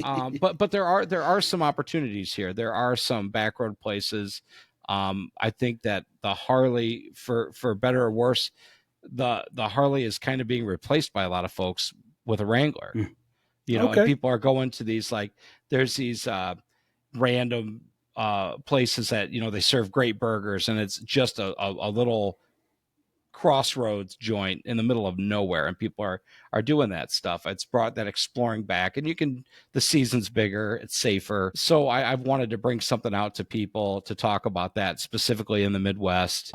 But there are some opportunities here. There are some back road places. I think that the Harley, for better or worse, the Harley is kind of being replaced by a lot of folks with a Wrangler. And people are going to these, like, there's these random places that they serve great burgers, and it's just a little crossroads joint in the middle of nowhere, and people are doing that stuff. It's brought that exploring back, and the season's bigger, it's safer. So I've wanted to bring something out to people to talk about that, specifically in the Midwest,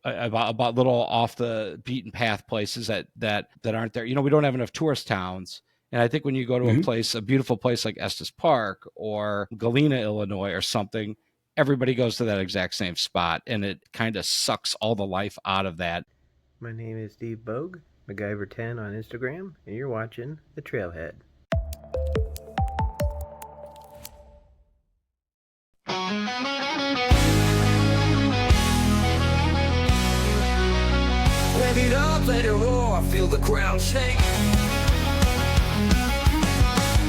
about little off the beaten path places that aren't there. We don't have enough tourist towns. And I think when you go to a beautiful place like Estes Park or Galena, Illinois or something, everybody goes to that exact same spot, and it kind of sucks all the life out of that. My name is Steve Bogue, McGyver10 on Instagram, and you're watching The Trailhead. Rev it up, let it roar, I feel the ground shake.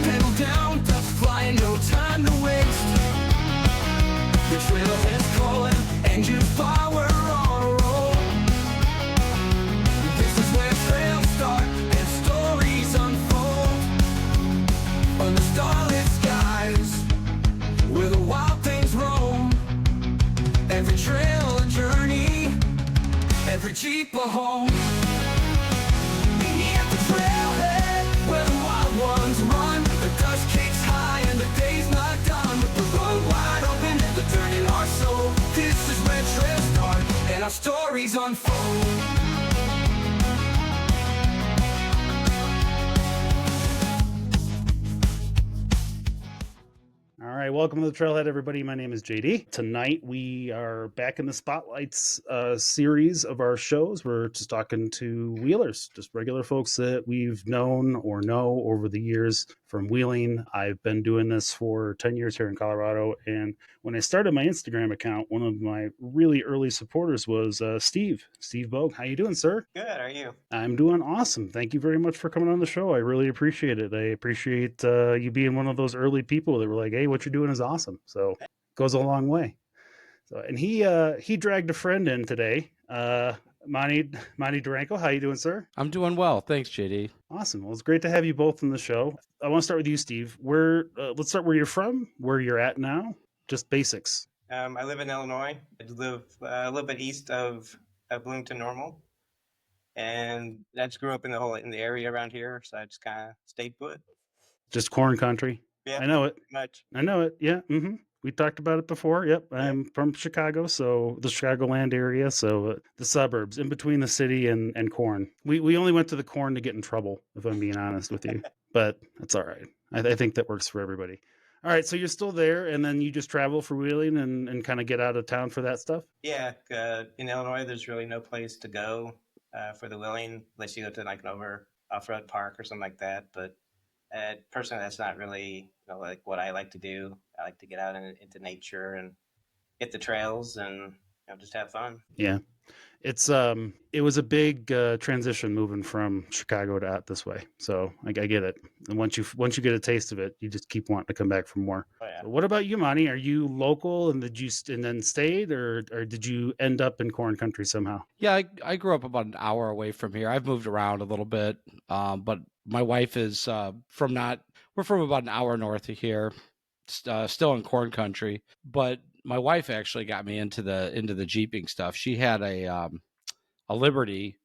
Pedal down, dust flying, no time to waste. The trailhead's calling, engine power on a roll. This is where trails start and stories unfold. On the starlit skies, where the wild things roam. Every trail a journey, every Jeep a home. Meet me at the trailhead, where the wild ones run. The dust kicks high and the day's not done. With the road wide open and the dirt in our soul. This is where trails start and our stories unfold. All right, welcome to the Trailhead, everybody. My name is JD. Tonight we are back in the Spotlights series of our shows. We're just talking to wheelers, just regular folks that we've known or know over the years from wheeling. I've been doing this for 10 years here in Colorado, and when I started my Instagram account, one of my really early supporters was Steve Bogue. How you doing, sir? Good. How are you? I'm doing awesome. Thank you very much for coming on the show. I really appreciate it. I appreciate you being one of those early people that were like, hey, what you're doing is awesome. So it goes a long way. So, and he dragged a friend in today. Monty Duranco, how you doing, sir? I'm doing well. Thanks, JD. Awesome. Well, it's great to have you both on the show. I want to start with you, Steve. Let's start where you're from, where you're at now, just basics. I live in Illinois. I live a little bit east of Bloomington Normal, and I just grew up in the area around here, so I just kind of stayed put. Just corn country. Yeah, I know it. Much. I know it. Yeah. Mm-hmm. We talked about it before. Yep. I'm from Chicago, so the Chicagoland area. So the suburbs in between the city and corn. We only went to the corn to get in trouble, if I'm being honest with you. But that's all right. I think that works for everybody. All right. So you're still there, and then you just travel for wheeling and kind of get out of town for that stuff? Yeah. In Illinois, there's really no place to go for the wheeling unless you go to like an off-road park or something like that. But personally, that's not really like what I like to do. I like to get out into nature and hit the trails and just have fun. Yeah, it was a big transition moving from Chicago to out this way. So I get it. And once you get a taste of it, you just keep wanting to come back for more. Oh, yeah. So what about you, Monty? Are you local and then stayed, or did you end up in corn country somehow? Yeah, I grew up about an hour away from here. I've moved around a little bit, but my wife is we're from about an hour north of here, still in corn country. But my wife actually got me into the Jeeping stuff. She had a Liberty,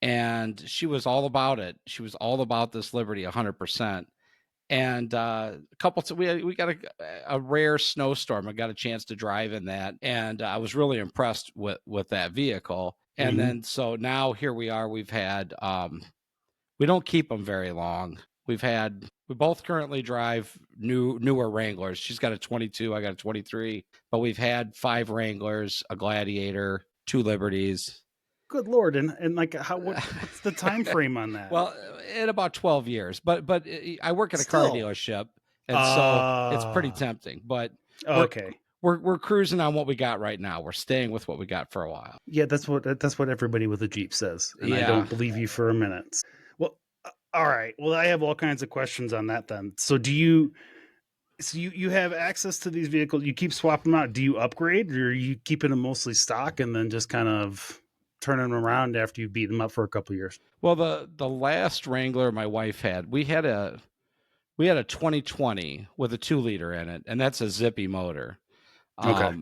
and she was all about it. She was all about this Liberty 100%. And we got a rare snowstorm. I got a chance to drive in that, and I was really impressed with that vehicle. And then so now here we are. We've had we don't keep them very long. We both currently drive newer Wranglers. She's got a 22, I got a 23, but we've had 5 Wranglers, a Gladiator, 2 Liberties. Good Lord. And like what's the time frame on that? Well, in about 12 years, but I work at a car dealership, and so it's pretty tempting, but okay. We're cruising on what we got right now. We're staying with what we got for a while. Yeah, that's what everybody with a Jeep says. And I don't believe you for a minute. Well, All right. Well, I have all kinds of questions on that then. So you have access to these vehicles, you keep swapping them out. Do you upgrade, or are you keeping them mostly stock and then just kind of turning them around after you've beaten them up for a couple of years? Well, the last Wrangler my wife had, we had a 2020 with a 2-liter in it, and that's a zippy motor. Okay.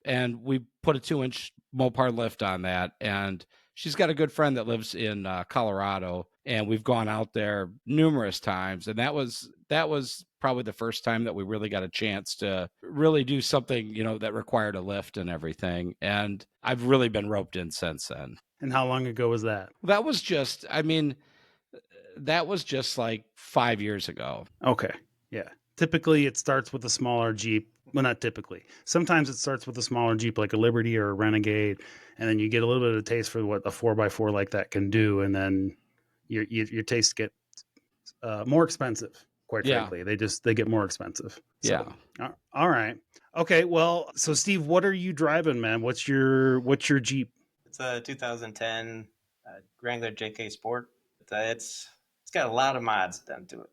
And we put a 2-inch Mopar lift on that, and she's got a good friend that lives in Colorado, and we've gone out there numerous times, and that was probably the first time that we really got a chance to really do something, that required a lift and everything. And I've really been roped in since then. And how long ago was that? That was just like 5 years ago. Okay. Yeah. Typically it starts with a smaller Jeep. Well, not typically. Sometimes it starts with a smaller Jeep like a Liberty or a Renegade, and then you get a little bit of a taste for what a 4x4 like that can do, and then your tastes get more expensive. Quite frankly, they get more expensive. So, Yeah. All right. Okay. Well, so Steve, what are you driving, man? What's your Jeep? It's a 2010 Wrangler JK Sport. It's got a lot of mods done to it.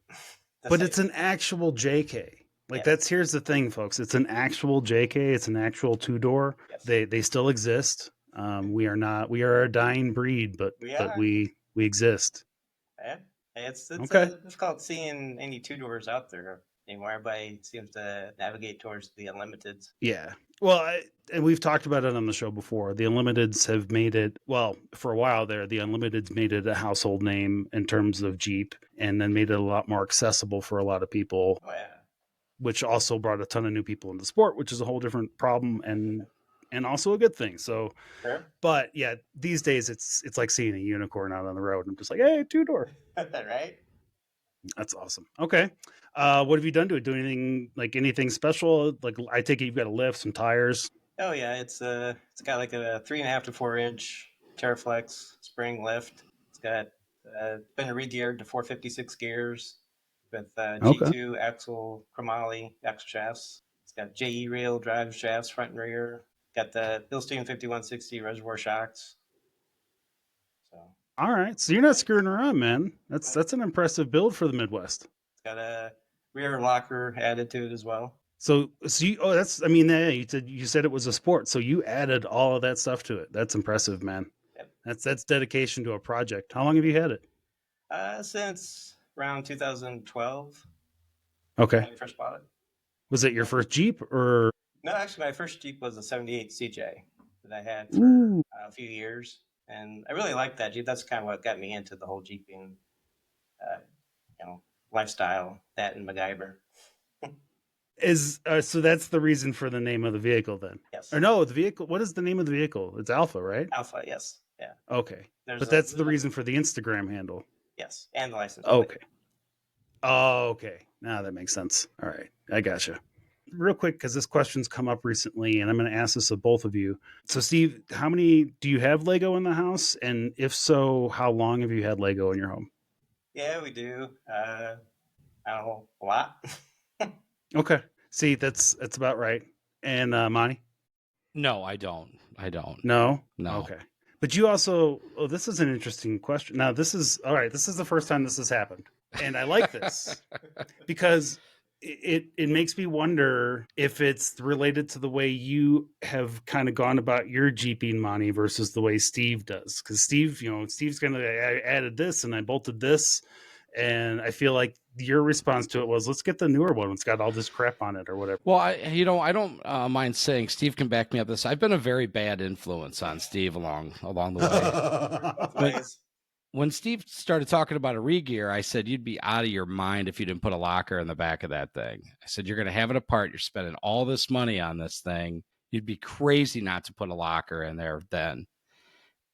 But it's an actual JK. Like here's the thing, folks. It's an actual JK. It's an actual 2-door. Yes. They still exist. We are a dying breed, but we exist. Yeah. It's okay. difficult seeing any 2-doors out there anymore. Everybody seems to navigate towards the Unlimiteds. Yeah. Well, and we've talked about it on the show before. The Unlimiteds have made it, well, for a while there, the Unlimiteds made it a household name in terms of Jeep, and then made it a lot more accessible for a lot of people. Oh, yeah. Which also brought a ton of new people into sport, which is a whole different problem and also a good thing. So, sure. But yeah, these days it's like seeing a unicorn out on the road. I'm just like, hey, 2-door. Right? That's awesome. Okay. What have you done to it? Do anything special? Like, I take it you've got a lift, some tires. Oh yeah, it's got like a 3.5 to 4 inch Terraflex spring lift. It's got been re-geared to 456 gears with G2 axle chromoly axle shafts. It's got JE rail drive shafts front and rear. Got the Bilstein 5160 reservoir shocks. So. All right, so you're not screwing around, man. That's an impressive build for the Midwest. It's got a rear locker added to it as well. So you, you said it was a sport, so you added all of that stuff to it. That's impressive, man. Yep. That's dedication to a project. How long have you had it? Since around 2012. Okay. When I first bought it. Was it your first Jeep or? No, actually, my first Jeep was a '78 CJ that I had for a few years, and I really liked that Jeep. That's kind of what got me into the whole Jeeping, lifestyle. That and MacGyver. So that's the reason for the name of the vehicle, then? Yes. Or no, the vehicle. What is the name of the vehicle? It's Alpha, right? Alpha, yes. Yeah. Okay. But that's the reason for the Instagram handle. Yes, and the license plate. Okay. Oh, okay. Now that makes sense. All right. I gotcha. Real quick, because this question's come up recently, and I'm going to ask this of both of you. So, Steve, do you have Lego in the house? And if so, how long have you had Lego in your home? Yeah, we do. I don't know, a lot. Okay. See, that's about right. And Monty? No, I don't. No? No. Okay. But you also, this is an interesting question. Now, this is the first time this has happened. And I like this because it makes me wonder if it's related to the way you have kind of gone about your Jeeping, Monty, versus the way Steve does. Because Steve's kind of, I added this and I bolted this. And I feel like your response to it was, let's get the newer one. It's got all this crap on it or whatever. Well, I don't mind saying, Steve can back me up this. I've been a very bad influence on Steve along the way. When Steve started talking about a re-gear, I said, you'd be out of your mind if you didn't put a locker in the back of that thing. I said, you're going to have it apart. You're spending all this money on this thing. You'd be crazy not to put a locker in there then.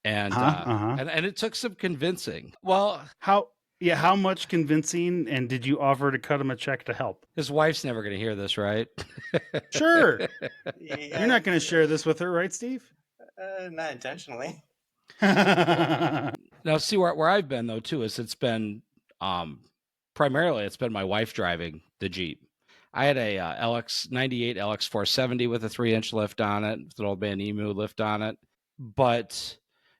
And and it took some convincing. Well, how much convincing, and did you offer to cut him a check to help? His wife's never going to hear this, right? Sure. Yeah. You're not going to share this with her, right, Steve? Not intentionally. Now, see where I've been though too is it's been primarily it's been my wife driving the Jeep. I had a LX98 LX470 with a 3-inch lift on it, with an old man Emu lift on it. But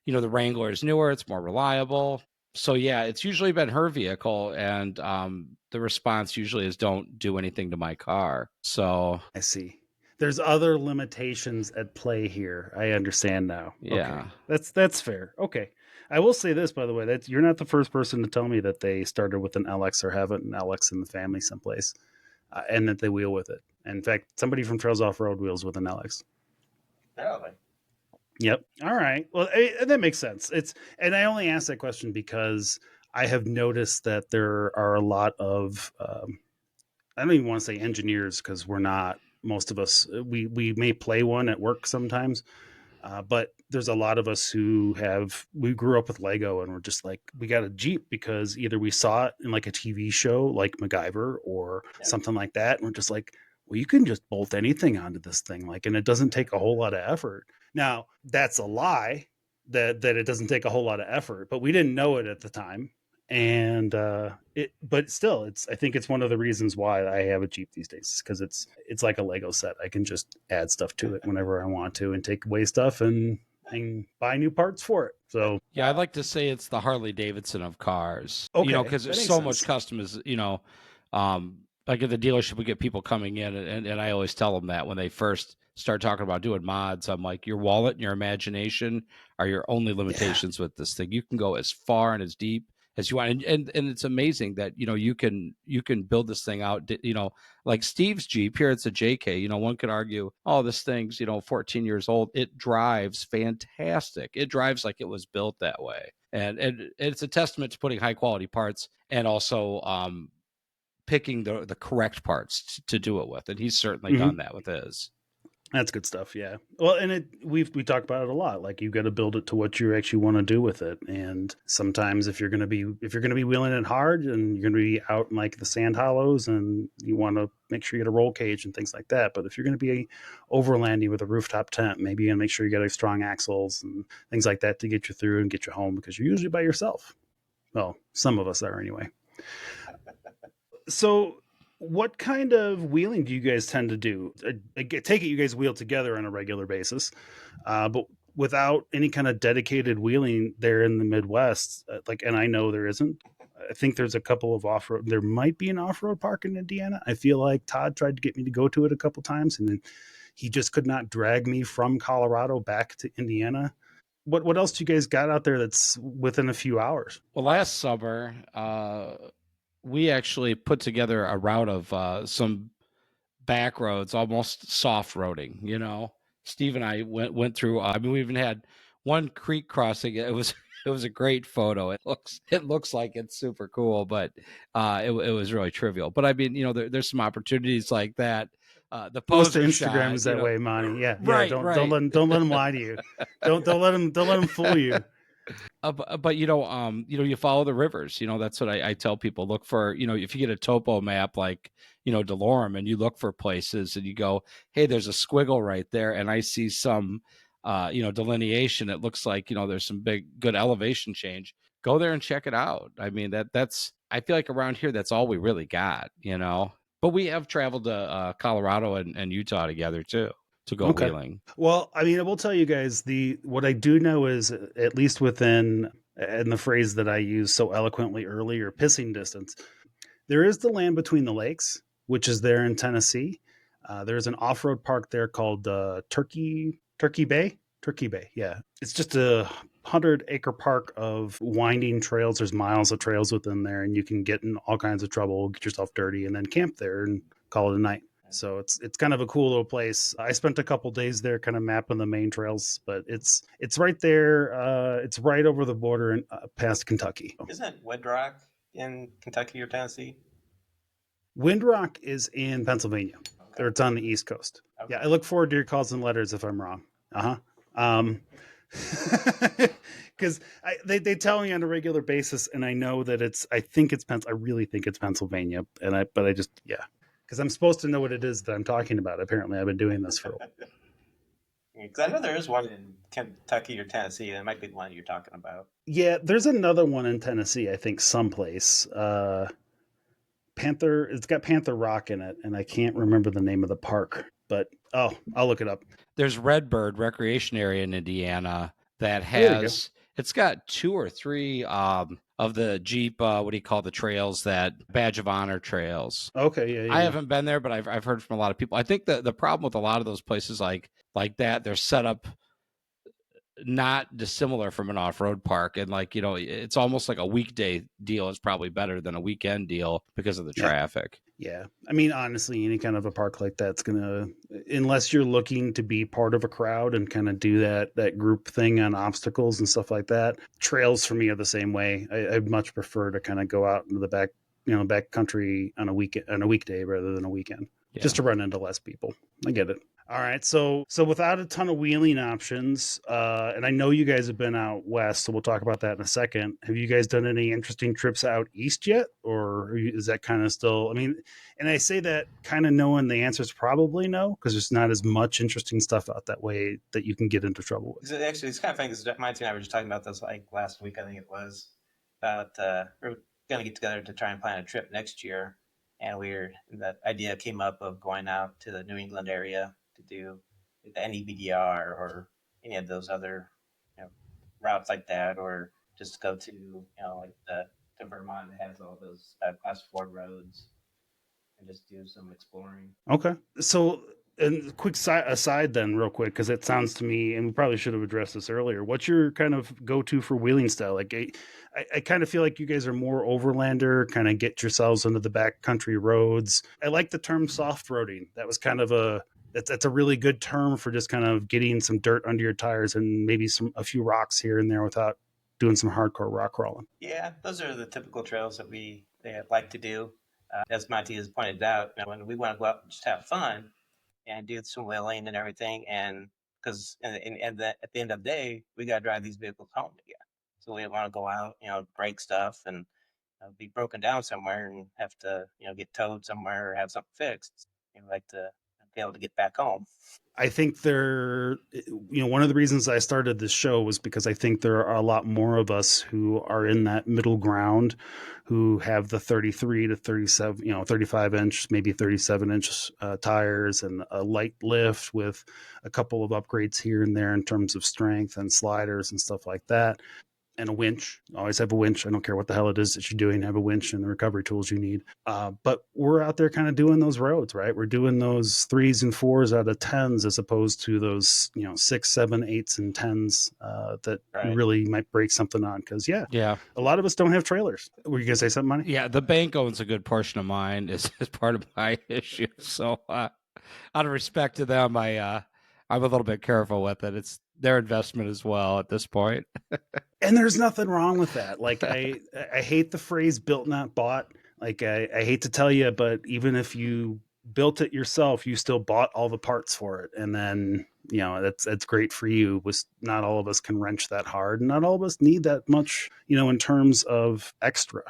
the Wrangler is newer; it's more reliable. So yeah, it's usually been her vehicle, and the response usually is don't do anything to my car. So I see. There's other limitations at play here. I understand now. yeah. Okay. That's fair. Okay. I will say this, by the way, that you're not the first person to tell me that they started with an LX or have an LX in the family someplace, and that they wheel with it. In fact, somebody from Trails Off Road wheels with an LX. Really? Yep. All right. Well, that makes sense. And I only asked that question because I have noticed that there are a lot of I don't even want to say engineers because we're not. Most of us we may play one at work sometimes, but there's a lot of us who we grew up with Lego and we're just like we got a Jeep because either we saw it in like a TV show like MacGyver or something like that, and we're just like, well, you can just bolt anything onto this thing, like, and it doesn't take a whole lot of effort. Now that's a lie that it doesn't take a whole lot of effort, but we didn't know it at the time, and but still, I think it's one of the reasons why I have a Jeep these days, because it's like a Lego set. I can just add stuff to it whenever I want to and take away stuff and buy new parts for it. So Yeah, I'd like to say it's the Harley Davidson of cars. Okay, Because that there's makes so much sense. customization. Like at the dealership, we get people coming in, and I always tell them that when they first start talking about doing mods, I'm like, your wallet and your imagination are your only limitations with this thing. You can go as far and as deep as you want, and it's amazing that you can build this thing out. Like Steve's Jeep here, it's a JK. One could argue, oh, this thing's 14 years old. It drives fantastic. It drives like it was built that way, and it's a testament to putting high quality parts and also picking the correct parts to do it with, and he's certainly done that with his. That's good stuff. Yeah. Well, and we talk about it a lot. Like, you've got to build it to what you actually want to do with it. And sometimes if you're going to be wheeling it hard and you're going to be out in like the sand hollows and you want to make sure you get a roll cage and things like that. But if you're going to be overlanding with a rooftop tent, maybe you got to make sure you got strong axles and things like that to get you through and get you home, because you're usually by yourself. Well, some of us are anyway. So what kind of wheeling do you guys tend to do? I take it you guys wheel together on a regular basis, but without any kind of dedicated wheeling there in the Midwest, and I know there isn't. I think there's a couple of off-road. There might be an off-road park in Indiana. I feel like Todd tried to get me to go to it a couple times, and then he just could not drag me from Colorado back to Indiana. What else do you guys got out there that's within a few hours? Well, last summer, we actually put together a route of some back roads, almost soft roading. Steve and I went through. We even had one creek crossing. It was it was a great photo. It looks like it's super cool, but it was really trivial. But there's some opportunities like that. The Most of poser Instagram shot, is that way, Monty. Yeah, right, Don't right. don't let them lie to you. Don't let them fool you. But you follow the rivers. That's what I tell people. Look for, if you get a topo map like Delorme, and you look for places and you go, hey, there's a squiggle right there, and I see some delineation. It looks like there's some good elevation change. Go there and check it out. I mean, that's I feel like around here that's all we really got. But we have traveled to Colorado and Utah together too to go wheeling. Well, I will tell you guys, what I do know is, at least within, and the phrase that I used so eloquently earlier, pissing distance, there is the land between the lakes, which is there in Tennessee. There's an off-road park there called Turkey Bay. Turkey Bay, yeah. It's just a 100-acre park of winding trails. There's miles of trails within there, and you can get in all kinds of trouble, get yourself dirty, and then camp there and call it a night. So it's kind of a cool little place. I spent a couple days there kind of mapping the main trails, but it's right there. It's right over the border and past Kentucky. Isn't Woodrock in Kentucky or Tennessee? Windrock is in Pennsylvania. Okay. It's on the East Coast. Okay. Yeah, I look forward to your calls and letters if I'm wrong. Because they tell me on a regular basis, and I know that I really think it's Pennsylvania, but I just, yeah. Because I'm supposed to know what it is that I'm talking about. Apparently, I've been doing this for a while. Because I know there is one in Kentucky or Tennessee. That might be the one you're talking about. Yeah, there's another one in Tennessee, I think, someplace. Panther. It's got Panther Rock in it, and I can't remember the name of the park. But I'll look it up. There's Redbird Recreation Area in Indiana that has It's got 2 or 3 of the Jeep, what do you call the trails, that Badge of Honor trails. Okay, yeah. I haven't been there, but I've heard from a lot of people. I think the problem with a lot of those places like that, they're set up not dissimilar from an off-road park, and like, you know, it's almost like a weekday deal is probably better than a weekend deal because of the traffic. Yeah. I mean, honestly, any kind of a park like that's gonna, unless you're looking to be part of a crowd and kind of do that group thing on obstacles and stuff like that, trails for me are the same way. I'd much prefer to kind of go out into the back country on a weekday rather than a weekend, just to run into less people. I get it. All right, so without a ton of wheeling options, and I know you guys have been out west, so we'll talk about that in a second. Have you guys done any interesting trips out east yet, or is that kind of still? I mean, and I say that kind of knowing the answer is probably no, because there's not as much interesting stuff out that way that you can get into trouble with. Actually, it's kind of funny because Monty and I were just talking about this like last week, I think it was, about we're going to get together to try and plan a trip next year. And that idea came up of going out to the New England area to do the NEBDR or any of those other, you know, routes like that, or just go to, you know, like to Vermont that has all those class 4 roads and just do some exploring. Okay. So, and quick aside then, real quick, because it sounds to me, and we probably should have addressed this earlier, what's your kind of go-to for wheeling style? Like, I kind of feel like you guys are more overlander, kind of get yourselves into the backcountry roads. I like the term soft roading. That was kind of that's a really good term for just kind of getting some dirt under your tires and maybe a few rocks here and there without doing some hardcore rock crawling. Yeah, those are the typical trails that they like to do. As Monty has pointed out, you know, when we want to go out and just have fun and do some wheeling and everything, and because at the end of the day, we got to drive these vehicles home again. So we want to go out, you know, break stuff and be broken down somewhere and have to, you know, get towed somewhere or have something fixed. You know, like to be able to get back home. I think one of the reasons I started this show was because I think there are a lot more of us who are in that middle ground, who have the 33 to 37, 35 inch, maybe 37 inch tires and a light lift with a couple of upgrades here and there in terms of strength and sliders and stuff like that. And a winch. Always have a winch. I don't care what the hell it is that you're doing. Have a winch and the recovery tools you need. But we're out there kind of doing those roads, right? We're doing those 3s and 4s out of 10s as opposed to those, 6, 7, 8s and 10s that you really might break something on. Because a lot of us don't have trailers. Were you gonna say something, Monty? Yeah, the bank owns a good portion of mine. Is part of my issue. So out of respect to them, I'm a little bit careful with it. It's their investment as well at this point. And there's nothing wrong with that. Like I hate the phrase built not bought. Like I hate to tell you, but even if you built it yourself, you still bought all the parts for it. And then, that's great for you. Not all of us can wrench that hard. Not all of us need that much, in terms of extra.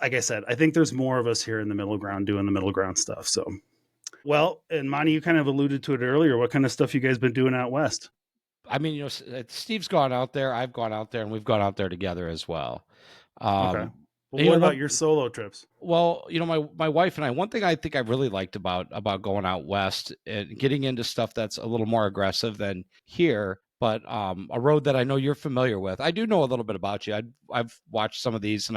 Like I said, I think there's more of us here in the middle ground doing the middle ground stuff. So, well, and Monty, you kind of alluded to it earlier. What kind of stuff you guys been doing out west? I mean, Steve's gone out there, I've gone out there, and we've gone out there together as well. Okay. Well, what about your solo trips? Well, my wife and I, one thing I think I really liked about going out west and getting into stuff that's a little more aggressive than here, but a road that I know you're familiar with. I do know a little bit about you. I've watched some of these,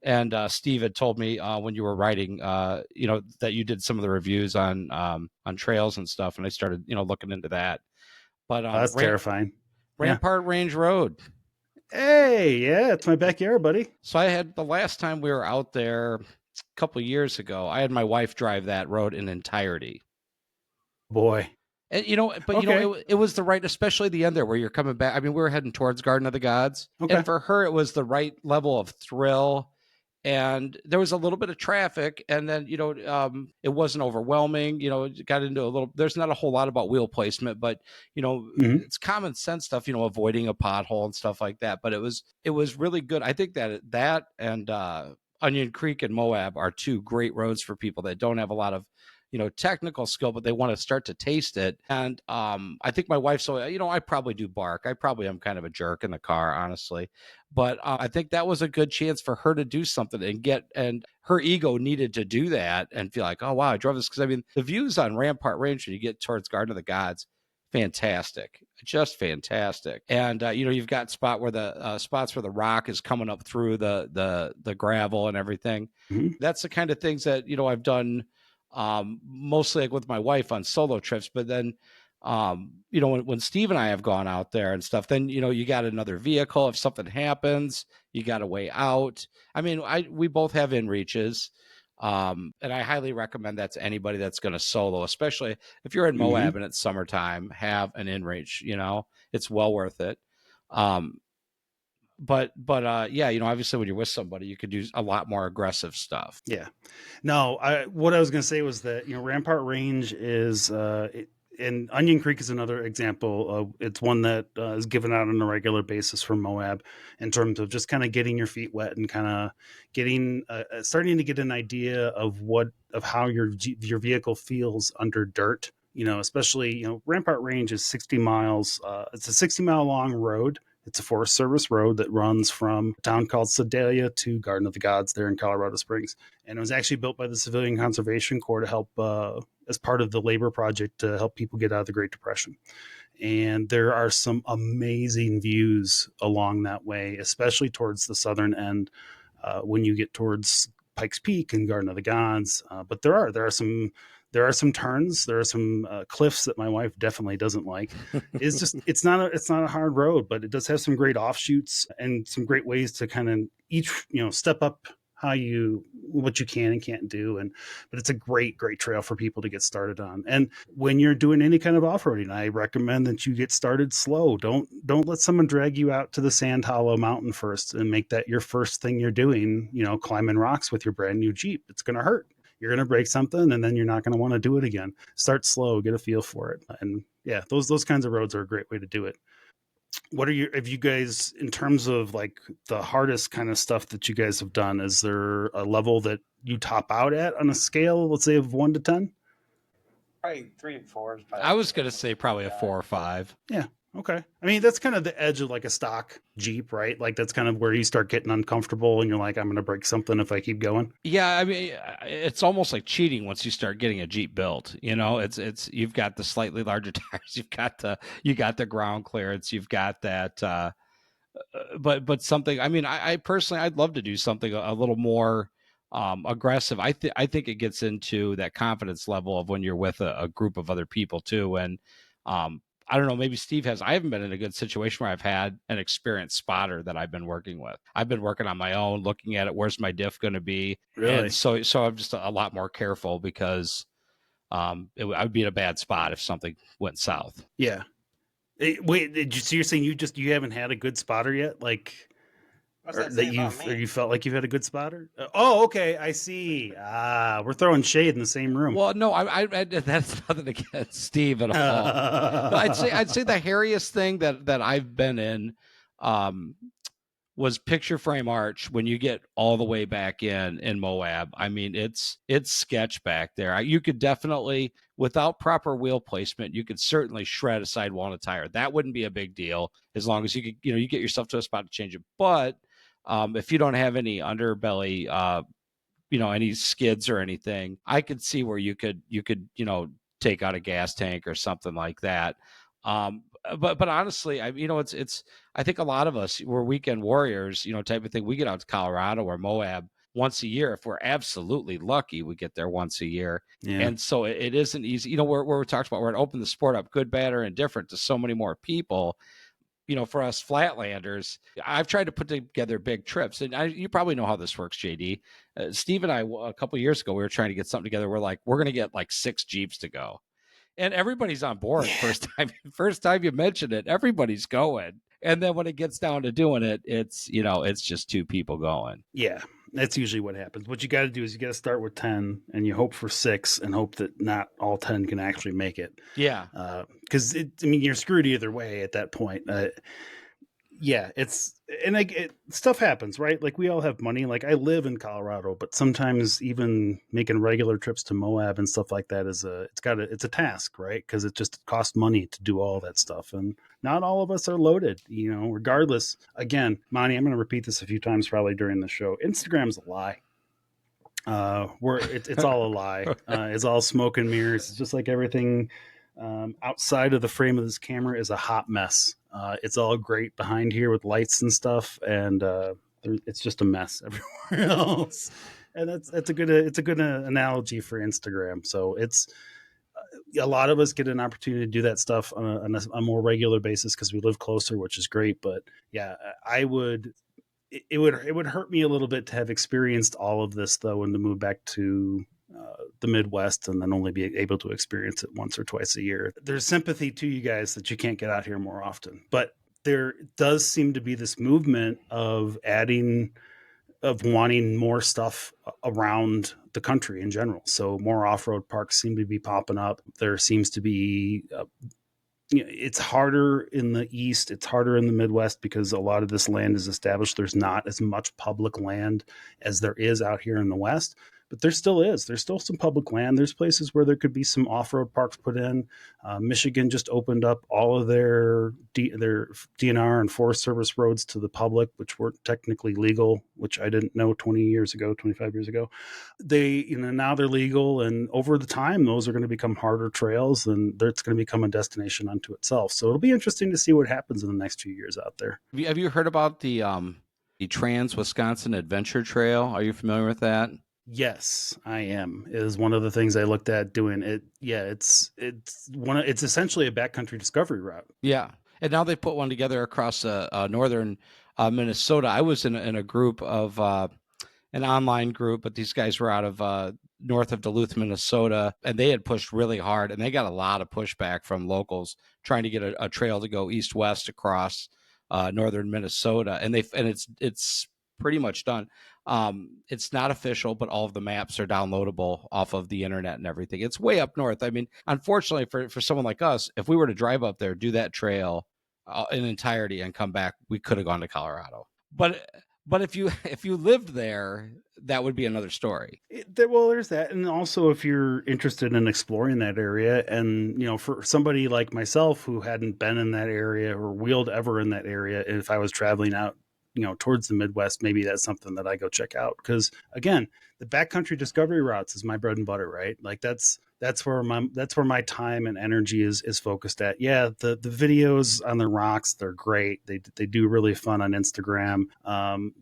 and Steve had told me when you were writing, that you did some of the reviews on trails and stuff, and I started, looking into that. But that's terrifying. Rampart Range Road. Hey, yeah, it's my backyard, buddy. So I had the last time we were out there a couple of years ago, I had my wife drive that road in entirety. Boy. And it was the right, especially the end there where you're coming back. I mean, we were heading towards Garden of the Gods. Okay. And for her, it was the right level of thrill. And there was a little bit of traffic, and then, it wasn't overwhelming, it got into there's not a whole lot about wheel placement, but, it's common sense stuff, avoiding a pothole and stuff like that. But it was really good. I think that and Onion Creek and Moab are two great roads for people that don't have a lot of, technical skill, but they want to start to taste it. And I think my wife, so, I probably do bark. I probably am kind of a jerk in the car, honestly. But I think that was a good chance for her to do something and her ego needed to do that and feel like, oh, wow, I drove this. Because, I mean, the views on Rampart Range when you get towards Garden of the Gods, fantastic, just fantastic. And you've got spots where the rock is coming up through the gravel and everything. Mhm. That's the kind of things that I've done mostly like with my wife on solo trips. But then when Steve and I have gone out there and stuff, then you got another vehicle. If something happens, you got a way out. I mean, we both have in reaches. And I highly recommend that to anybody that's going to solo, especially if you're in Moab and it's summertime, have an in-reach, it's well worth it. But yeah, obviously when you're with somebody, you could do a lot more aggressive stuff. Yeah. No, what I was going to say was that, Rampart Range is, and Onion Creek is another example. It's one that is given out on a regular basis from Moab in terms of just kind of getting your feet wet and kind of getting, starting to get an idea of how your vehicle feels under dirt. Especially, Rampart Range is 60 miles. It's a 60-mile long road. It's a Forest Service road that runs from a town called Sedalia to Garden of the Gods there in Colorado Springs. And it was actually built by the Civilian Conservation Corps to help, as part of the labor project, to help people get out of the Great Depression. And there are some amazing views along that way, especially towards the southern end when you get towards Pikes Peak and Garden of the Gods. But there are some turns. There are some cliffs that my wife definitely doesn't like. It's not a hard road, but it does have some great offshoots and some great ways to kind of step up what you can and can't do. But it's a great trail for people to get started on. And when you're doing any kind of off-roading, I recommend that you get started slow. Don't let someone drag you out to the Sand Hollow Mountain first and make that your first thing you're doing, climbing rocks with your brand new Jeep. It's going to hurt. You're going to break something and then you're not going to want to do it again. Start slow, get a feel for it. And yeah, those kinds of roads are a great way to do it. Have you guys, in terms of like the hardest kind of stuff that you guys have done, is there a level that you top out at on a scale, let's say of 1 to 10? Probably 3 and 4. I was going to say probably a 4 or 5. Yeah. Okay. I mean, that's kind of the edge of like a stock Jeep, right? Like that's kind of where you start getting uncomfortable and you're like, I'm going to break something if I keep going. Yeah. I mean, it's almost like cheating once you start getting a Jeep built, it's, you've got the slightly larger tires. You got the ground clearance. You've got that, but something, I mean, I personally, I'd love to do something a little more, aggressive. I think it gets into that confidence level of when you're with a group of other people too. And, I don't know, maybe Steve has. I haven't been in a good situation where I've had an experienced spotter that I've been working with. I've been working on my own, looking at it. Where's my diff going to be? Really? And so I'm just a lot more careful because I would be in a bad spot if something went south. Yeah. Wait, so you're saying you haven't had a good spotter yet? Like, you felt like you've had a good spotter? Oh, okay, I see. We're throwing shade in the same room. Well, no, I that's nothing against Steve at all. But I'd say the hairiest thing that I've been in was picture frame arch when you get all the way back in Moab. I mean, it's sketch back there. You could definitely, without proper wheel placement, you could certainly shred a sidewall and a tire. That wouldn't be a big deal as long as you could, you get yourself to a spot to change it. But if you don't have any underbelly, any skids or anything, I could see where you could, take out a gas tank or something like that. But honestly, it's I think a lot of us, we're weekend warriors, type of thing. We get out to Colorado or Moab once a year. If we're absolutely lucky, we get there once a year. Yeah. And so it isn't easy. Where we talked about, we're to open the sport up, good, bad, or indifferent, to so many more people. For us flatlanders, I've tried to put together big trips, and you probably know how this works, JD. Steve and I, a couple of years ago, we were trying to get something together. We're like, we're going to get like 6 Jeeps to go. And everybody's on board. Yeah. First time you mention it, everybody's going. And then when it gets down to doing it, it's just 2 people going. Yeah, that's usually what happens. What you got to do is you got to start with 10 and you hope for 6 and hope that not all 10 can actually make it. Yeah. Because you're screwed either way at that point. Yeah, stuff happens, right? Like we all have money. Like I live in Colorado, but sometimes even making regular trips to Moab and stuff like that it's a task, right? Because it just costs money to do all that stuff, and not all of us are loaded. Regardless. Again, Monty, I'm going to repeat this a few times probably during the show. Instagram's a lie. It's all a lie. It's all smoke and mirrors. It's just like everything Outside of the frame of this camera is a hot mess. It's all great behind here with lights and stuff, and it's just a mess everywhere else. And that's a good analogy for Instagram. So it's a lot of us get an opportunity to do that stuff on a more regular basis because we live closer, which is great. But yeah, I would. It would hurt me a little bit to have experienced all of this though, and to move back to the Midwest and then only be able to experience it once or twice a year. There's sympathy to you guys that you can't get out here more often, but there does seem to be this movement of wanting more stuff around the country in general. So more off-road parks seem to be popping up. There seems to be it's harder in the East. It's harder in the Midwest because a lot of this land is established. There's not as much public land as there is out here in the West, but there still is. There's still some public land. There's places where there could be some off-road parks put in. Michigan just opened up all of their DNR and Forest Service roads to the public, which weren't technically legal, which I didn't know 25 years ago. Now they're legal, and over the time, those are going to become harder trails, and it's going to become a destination unto itself. So it'll be interesting to see what happens in the next few years out there. Have you heard about the Trans Wisconsin Adventure Trail? Are you familiar with that? Yes, I am. It is one of the things I looked at doing it. Yeah, it's essentially a backcountry discovery route. Yeah, and now they put one together across northern Minnesota. I was in a group of an online group, but these guys were out of north of Duluth, Minnesota, and they had pushed really hard, and they got a lot of pushback from locals trying to get a trail to go east-west across northern Minnesota, and it's pretty much done. It's not official, but all of the maps are downloadable off of the internet and everything. It's way up north. I mean, unfortunately for someone like us, if we were to drive up there, do that trail in entirety and come back, we could have gone to Colorado. But if you lived there, that would be another story. Well, there's that. And also if you're interested in exploring that area, and, for somebody like myself who hadn't been in that area or wheeled ever in that area, if I was traveling out, towards the Midwest, maybe that's something that I go check out. Because again, the backcountry discovery routes is my bread and butter, right? Like that's where my time and energy is focused at. Yeah, the videos on the rocks, they're great. They do really fun on Instagram.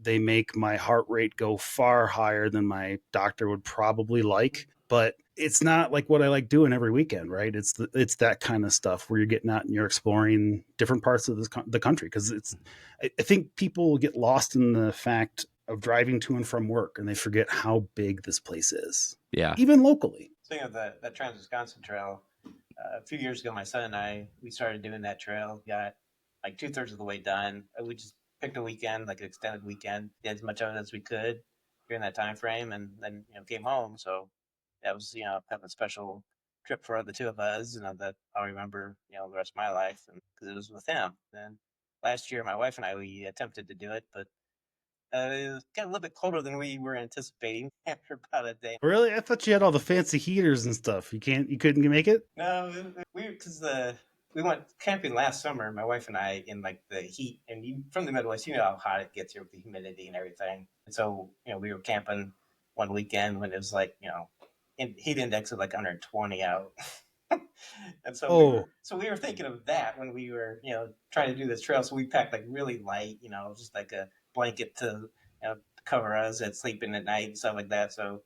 They make my heart rate go far higher than my doctor would probably like, but it's not like what I like doing every weekend, right? It's that kind of stuff where you're getting out and you're exploring different parts of the country. Because I think people get lost in the fact of driving to and from work, and they forget how big this place is. Yeah, even locally. Speaking of that Trans-Wisconsin Trail, a few years ago, my son and I, we started doing that trail. Got like 2/3 of the way done. We just picked a weekend, like an extended weekend, did as much of it as we could during that time frame, and then came home. So that was kind of a special trip for the two of us, that I'll remember the rest of my life, and because it was with him. Then last year, my wife and I, we attempted to do it, but it got a little bit colder than we were anticipating after about a day. Really? I thought you had all the fancy heaters and stuff. You couldn't make it? No, we went camping last summer, my wife and I, in like the heat, and from the Midwest, you know how hot it gets here with the humidity and everything. And so, we were camping one weekend when it was like, heat index of like 120 out. And so we were thinking of that when we were, trying to do this trail. So we packed like really light, just like a blanket to cover us at sleeping at night and stuff like that. So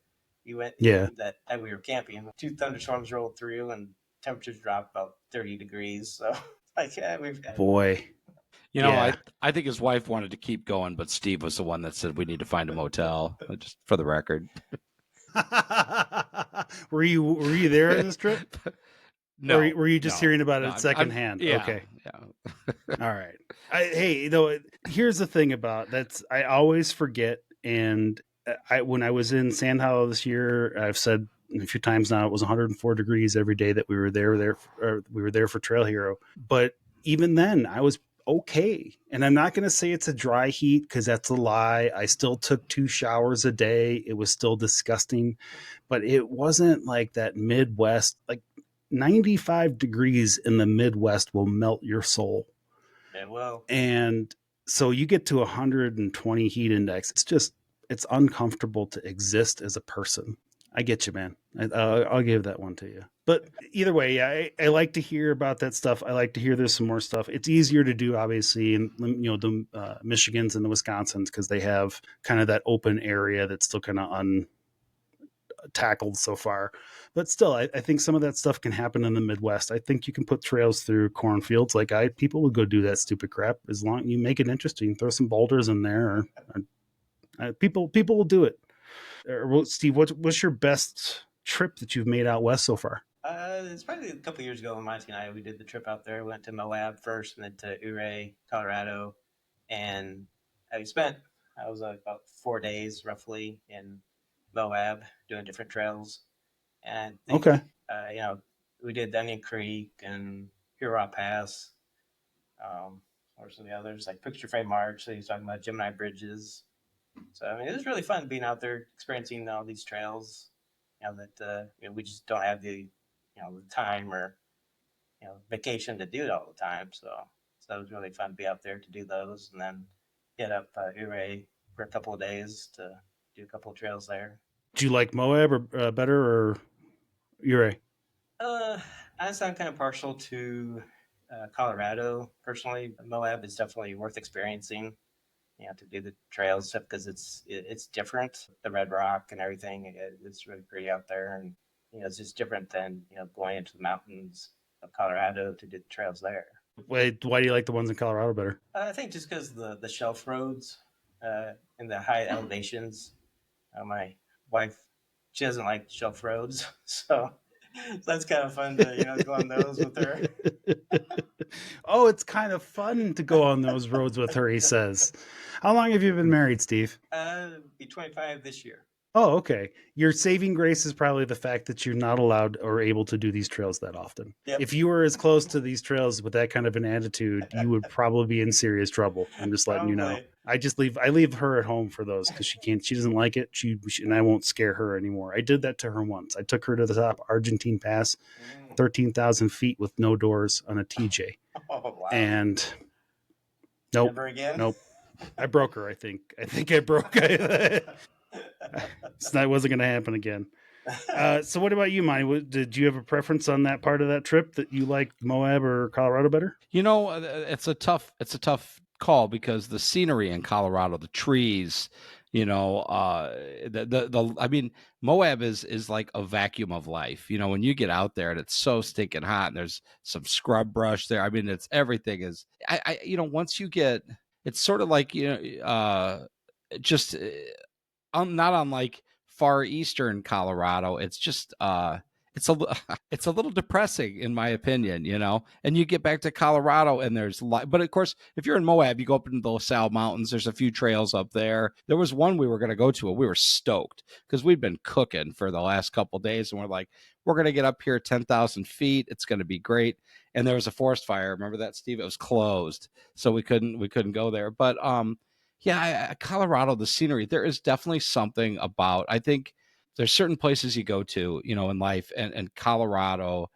we went that night we were camping. 2 thunderstorms rolled through and temperatures dropped about 30 degrees. So like, we've got boy. I think his wife wanted to keep going, but Steve was the one that said we need to find a motel, just for the record. Were you there on this trip? No. Or were you just hearing about it secondhand? Yeah, okay. Yeah. All right. Here's the thing about that's I always forget. And when I was in Sand Hollow this year, I've said a few times now, it was 104 degrees every day that we were there for Trail Hero. But even then, I was okay. And I'm not going to say it's a dry heat because that's a lie. I still took 2 showers a day. It was still disgusting, but it wasn't like that Midwest, like 95 degrees in the Midwest will melt your soul. Yeah, well, and so you get to 120 heat index. It's uncomfortable to exist as a person. I get you, man. I'll give that one to you. But either way, yeah, I like to hear about that stuff. I like to hear there's some more stuff. It's easier to do, obviously, in the Michigans and the Wisconsins because they have kind of that open area that's still kind of untackled so far. But still, I think some of that stuff can happen in the Midwest. I think you can put trails through cornfields. Like people would go do that stupid crap as long as you make it interesting. Throw some boulders in there, or people will do it. Steve, what's your best trip that you've made out west so far? It's probably a couple years ago when Monty and I we did the trip out there. We went to Moab first, and then to Ouray, Colorado, and I spent I was about 4 days roughly in Moab doing different trails, and I think Okay. we did Onion Creek and Huron Pass. Or some of the others like Picture Frame March. So he's talking about Gemini bridges. So I mean, it was really fun being out there experiencing all these trails. That we just don't have the the time or vacation to do it all the time. So it was really fun to be out there to do those, and then hit up Ouray for a couple of days to do a couple of trails there. Do you like Moab or better or Ouray? Honestly, I'm kind of partial to Colorado personally. Moab is definitely worth experiencing. To do the trails stuff because it's different. The red rock and everything, it's really pretty out there, and it's just different than going into the mountains of Colorado to do the trails there. Wait, why do you like the ones in Colorado better? I think just because the shelf roads and the high elevations. My wife, she doesn't like shelf roads, so that's kind of fun to go on those with her. Oh, it's kind of fun to go on those roads with her, he says. How long have you been married, Steve? Be 25 this year. Oh, okay. Your saving grace is probably the fact that you're not allowed or able to do these trails that often. Yep. If you were as close to these trails with that kind of an attitude, you would probably be in serious trouble. I'm just letting you know. I leave her at home for those because she doesn't like it. And I won't scare her anymore. I did that to her once. I took her to the top Argentine Pass, 13,000 feet with no doors on a TJ. Oh, wow. And nope. Never again? Nope. I broke her, I think. I broke her. That wasn't going to happen again. So what about you, Monty? Did you have a preference on that part of that trip that you liked Moab or Colorado better? It's a tough call because the scenery in Colorado, the trees, I mean, Moab is like a vacuum of life. When you get out there and it's so stinking hot and there's some scrub brush there. I mean, everything is, once you get, it's sort of like, just not unlike far eastern Colorado. It's just it's a little depressing in my opinion, and you get back to Colorado and there's but of course if you're in Moab, you go up into the LaSalle Mountains. There's a few trails up there. There was one we were going to go to and we were stoked because we'd been cooking for the last couple of days and we're like, we're going to get up here 10,000 feet. It's going to be great. And there was a forest fire. Remember that, Steve? It was closed. So we couldn't go there. But Colorado, the scenery, there is definitely something about, I think there's certain places you go to, in life, and Colorado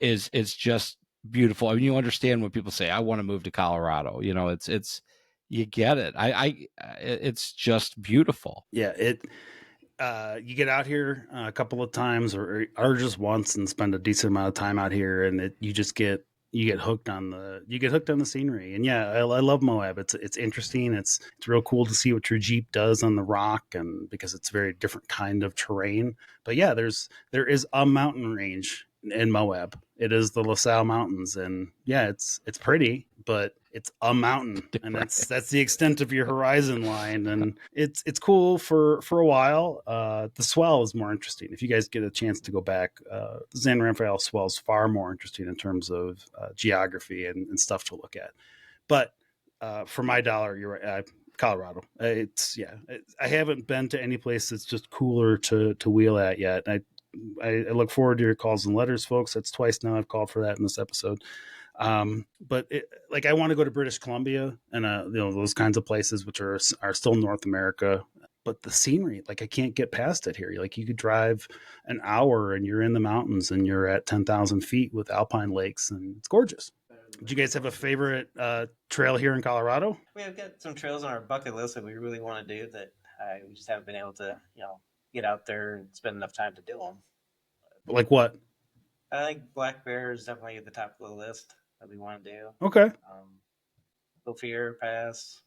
is just beautiful. I mean, you understand when people say, I want to move to Colorado, it's, you get it. It's just beautiful. Yeah. You get out here a couple of times or just once and spend a decent amount of time out here, and you get hooked on the scenery. And yeah, I love Moab. It's interesting. It's real cool to see what your Jeep does on the rock, and because it's a very different kind of terrain. But yeah, there is a mountain range in Moab. It is the LaSalle Mountains, and yeah, it's pretty, but it's a mountain, and that's the extent of your horizon line, and it's cool for a while. The swell is more interesting. If you guys get a chance to go back, the San Rafael swell is far more interesting in terms of geography and stuff to look at. But for my dollar, you're right. Colorado. I haven't been to any place that's just cooler to wheel at yet. I look forward to your calls and letters, folks. That's twice now I've called for that in this episode. But I want to go to British Columbia and those kinds of places which are still North America. But the scenery, I can't get past it here. You could drive an hour and you're in the mountains and you're at 10,000 feet with alpine lakes, and it's gorgeous. Do you guys have a favorite trail here in Colorado? We've got some trails on our bucket list that we really want to do that we just haven't been able to get out there and spend enough time to do them. Like what? I think Black Bear is definitely at the top of the list that we want to do. Okay. Gopher Pass.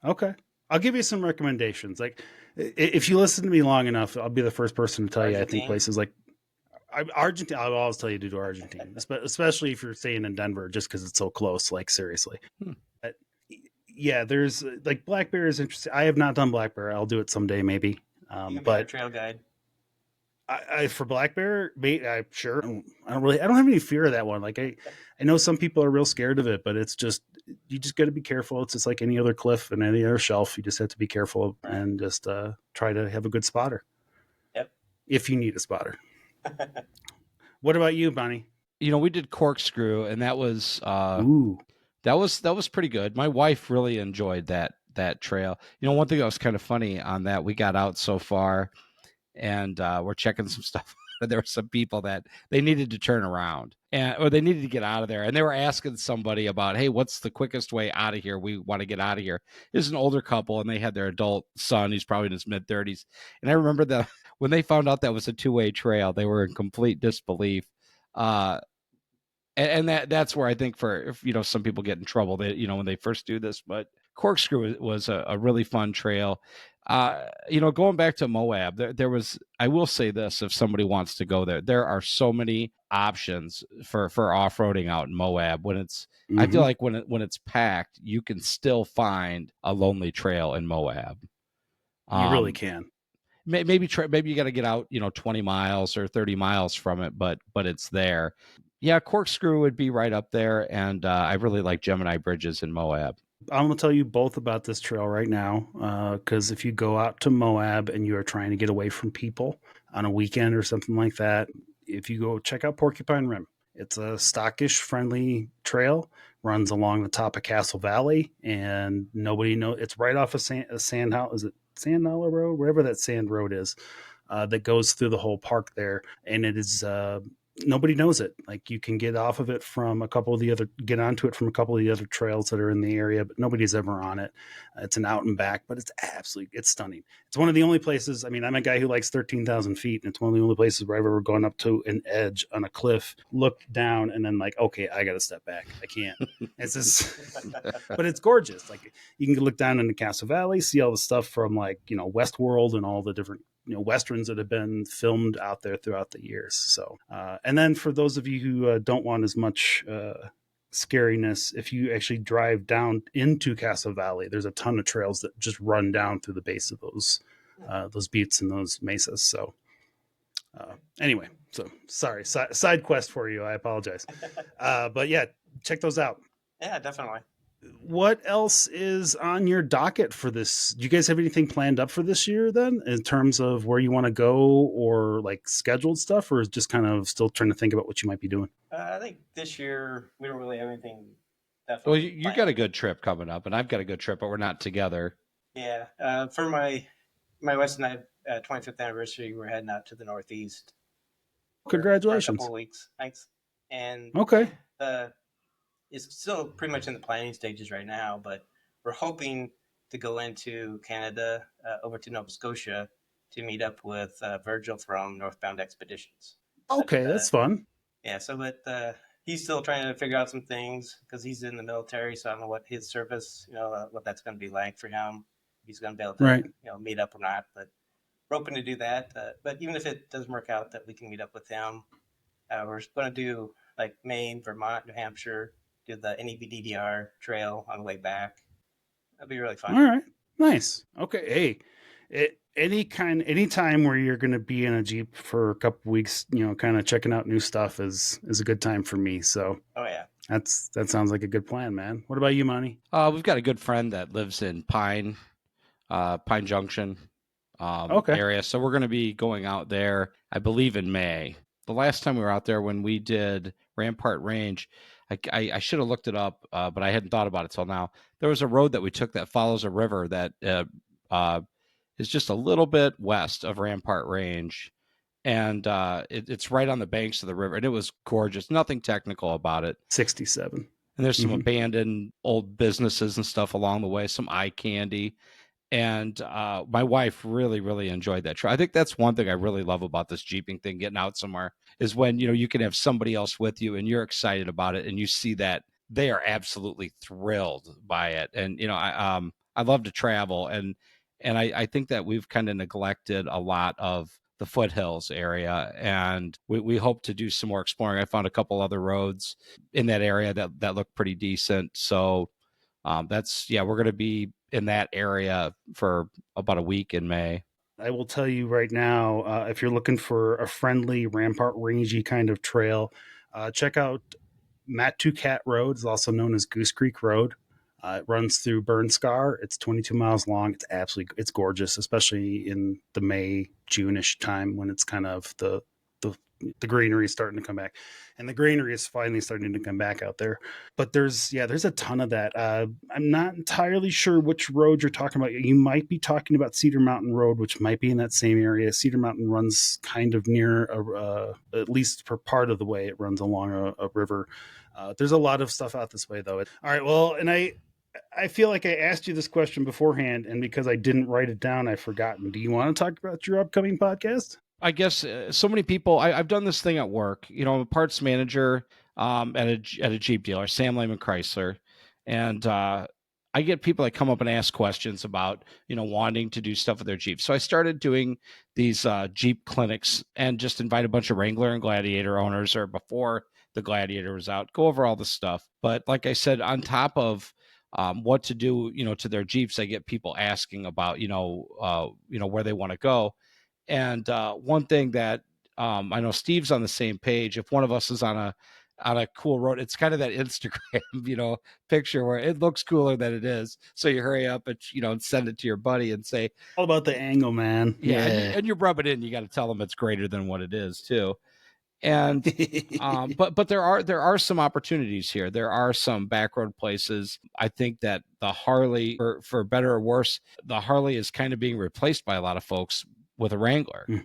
Okay. I'll give you some recommendations. Like, if you listen to me long enough, I'll be the first person to tell you. I think Argentine. places like Argentina. I'll always tell you to do Argentina, especially if you're staying in Denver, just because it's so close. Like, seriously. Yeah, there's like Black Bear is interesting. I have not done Black Bear. I'll do it someday, maybe. You can be our But trail guide. I for Black Bear, I sure I don't have any fear of that one. Like I know some people are real scared of it, but it's just you just got to be careful. It's just like any other cliff and any other shelf. You just have to be careful and just try to have a good spotter. Yep. If you need a spotter. What about you, Bonnie? You know, we did Corkscrew, and that was Ooh. that was pretty good. My wife really enjoyed that trail. You know, one thing that was kind of funny on that, we got out so far, and we're checking some stuff. There were some people that they needed to turn around or they needed to get out of there. And they were asking somebody about, hey, what's the quickest way out of here? We want to get out of here. This is an older couple, and they had their adult son. He's probably in his mid-30s. And I remember that when they found out that was a two-way trail, they were in complete disbelief. And that's where I think for, you know, some people get in trouble, that, you know, when they first do this. But Corkscrew was a really fun trail. You know, going back to Moab, there was, I will say this, if somebody wants to go there are so many options for off-roading out in Moab. When it's, I feel like when it's packed, you can still find a lonely trail in Moab. You really can. Maybe you got to get out, you know, 20 miles or 30 miles from it, but it's there. Yeah, Corkscrew would be right up there, and I really like Gemini Bridges in Moab. I'm going to tell you both about this trail right now, because if you go out to Moab and you are trying to get away from people on a weekend or something like that, if you go check out Porcupine Rim, it's a stockish friendly trail, runs along the top of Castle Valley, and nobody knows. It's right off of Sand Hollow. Is it Sand Hollow Road? Wherever that sand road is, that goes through the whole park there, and it is. Nobody knows it. Like you can get off of it from get onto it from a couple of the other trails that are in the area, but nobody's ever on it. It's an out and back, but it's stunning. It's one of the only places. I mean, I'm a guy who likes 13,000 feet, and it's one of the only places where I've ever gone up to an edge on a cliff, looked down, and then like, okay, I got to step back. I can't. It's just, but it's gorgeous. Like you can look down into Castle Valley, see all the stuff from like, you know, Westworld and all the different, you know, Westerns that have been filmed out there throughout the years. So, and then for those of you who don't want as much scariness, if you actually drive down into Castle Valley, there's a ton of trails that just run down through the base of those buttes and those mesas. So, anyway, so sorry, side quest for you. I apologize, but yeah, check those out. Yeah, definitely. What else is on your docket for this? Do you guys have anything planned up for this year then in terms of where you want to go or like scheduled stuff, or is just kind of still trying to think about what you might be doing? I think this year we don't really have anything. Well, you got a good trip coming up, and I've got a good trip, but we're not together. Yeah. For my wife and I, 25th anniversary, we're heading out to the Northeast. Congratulations. For a couple of weeks. Thanks. And okay. It's still pretty much in the planning stages right now, but we're hoping to go into Canada, over to Nova Scotia, to meet up with Virgil from Northbound Expeditions. Okay, that's fun. Yeah, but he's still trying to figure out some things because he's in the military, so I don't know what his service, you know, what that's going to be like for him. If he's going to be able to, you know, meet up or not. But we're hoping to do that. But even if it doesn't work out that we can meet up with him, we're going to do like Maine, Vermont, New Hampshire, do the NEBDDR trail on the way back. That'd be really fun. All right. Nice. Okay. Hey, any time where you're going to be in a Jeep for a couple weeks, you know, kind of checking out new stuff is a good time for me. So, oh yeah, that sounds like a good plan, man. What about you, Monty? We've got a good friend that lives in Pine Junction area. So we're going to be going out there, I believe in May. The last time we were out there when we did Rampart Range, I should have looked it up, but I hadn't thought about it till now. There was a road that we took that follows a river that is just a little bit west of Rampart Range. And it's right on the banks of the river. And it was gorgeous. Nothing technical about it. 67. And there's some abandoned old businesses and stuff along the way, some eye candy. And my wife really, really enjoyed that trip. I think that's one thing I really love about this Jeeping thing, getting out somewhere, is when, you can have somebody else with you and you're excited about it and you see that they are absolutely thrilled by it. And, I love to travel, and I think that we've kind of neglected a lot of the foothills area, and we hope to do some more exploring. I found a couple other roads in that area that look pretty decent. So we're going to be in that area for about a week in May. I will tell you right now, if you're looking for a friendly Rampart rangy kind of trail, check out Matucat Road. It's also known as Goose Creek Road. It runs through Burnscar. It's 22 miles long. It's gorgeous, especially in the May, June-ish time when it's kind of the greenery is starting to come back, and the greenery is finally starting to come back out there. But there's a ton of that. I'm not entirely sure which road you're talking about. You might be talking about Cedar Mountain Road, which might be in that same area. Cedar Mountain runs kind of near at least for part of the way, it runs along a river. There's a lot of stuff out this way, though. All right, well, and I feel like I asked you this question beforehand, and because I didn't write it down, I've forgotten. Do you want to talk about your upcoming podcast? I guess so many people. I've done this thing at work. I'm a parts manager at a Jeep dealer, Sam Lehman Chrysler, and I get people that come up and ask questions about wanting to do stuff with their Jeep. So I started doing these Jeep clinics and just invite a bunch of Wrangler and Gladiator owners, or before the Gladiator was out, go over all this stuff. But like I said, on top of what to do, to their Jeeps, I get people asking about where they want to go. And one thing that I know Steve's on the same page. If one of us is on a cool road, it's kind of that Instagram, picture where it looks cooler than it is. So you hurry up and send it to your buddy and say, all about the angle, man. Yeah. And you rub it in. You got to tell them it's greater than what it is too. And but there are some opportunities here. There are some back road places. I think that the Harley, for better or worse, the Harley is kind of being replaced by a lot of folks with a Wrangler. Okay.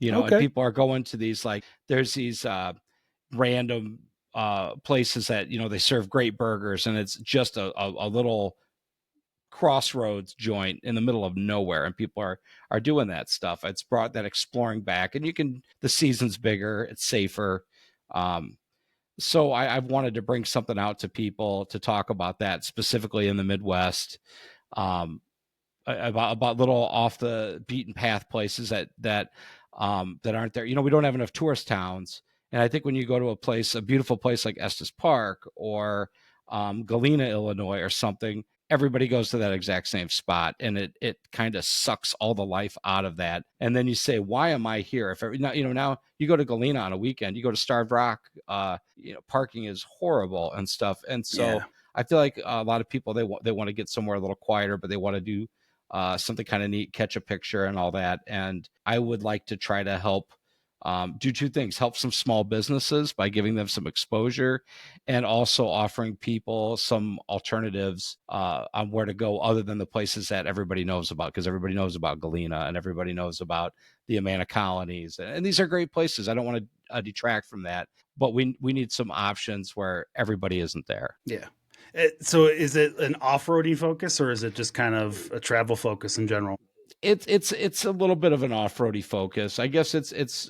And people are going to these, like, there's these random places that they serve great burgers, and it's just a little crossroads joint in the middle of nowhere, and people are doing that stuff. It's brought that exploring back, and the season's bigger, it's safer. So I've wanted to bring something out to people to talk about that, specifically in the Midwest, about little off the beaten path places that aren't there. We don't have enough tourist towns, and I think when you go to a beautiful place like Estes Park or Galena, Illinois, or something, everybody goes to that exact same spot, and it kind of sucks all the life out of that. And then you say, why am I here? Now you go to Galena on a weekend, you go to Starved Rock, parking is horrible and stuff. And so I feel like a lot of people, they want to get somewhere a little quieter, but they want to do something kind of neat, catch a picture and all that. And I would like to try to help do two things: help some small businesses by giving them some exposure, and also offering people some alternatives on where to go other than the places that everybody knows about, because everybody knows about Galena and everybody knows about the Amana colonies, and these are great places. I don't want to detract from that, but we need some options where everybody isn't there. Yeah. So is it an off-roading focus, or is it just kind of a travel focus in general? It's a little bit of an off-roady focus. I guess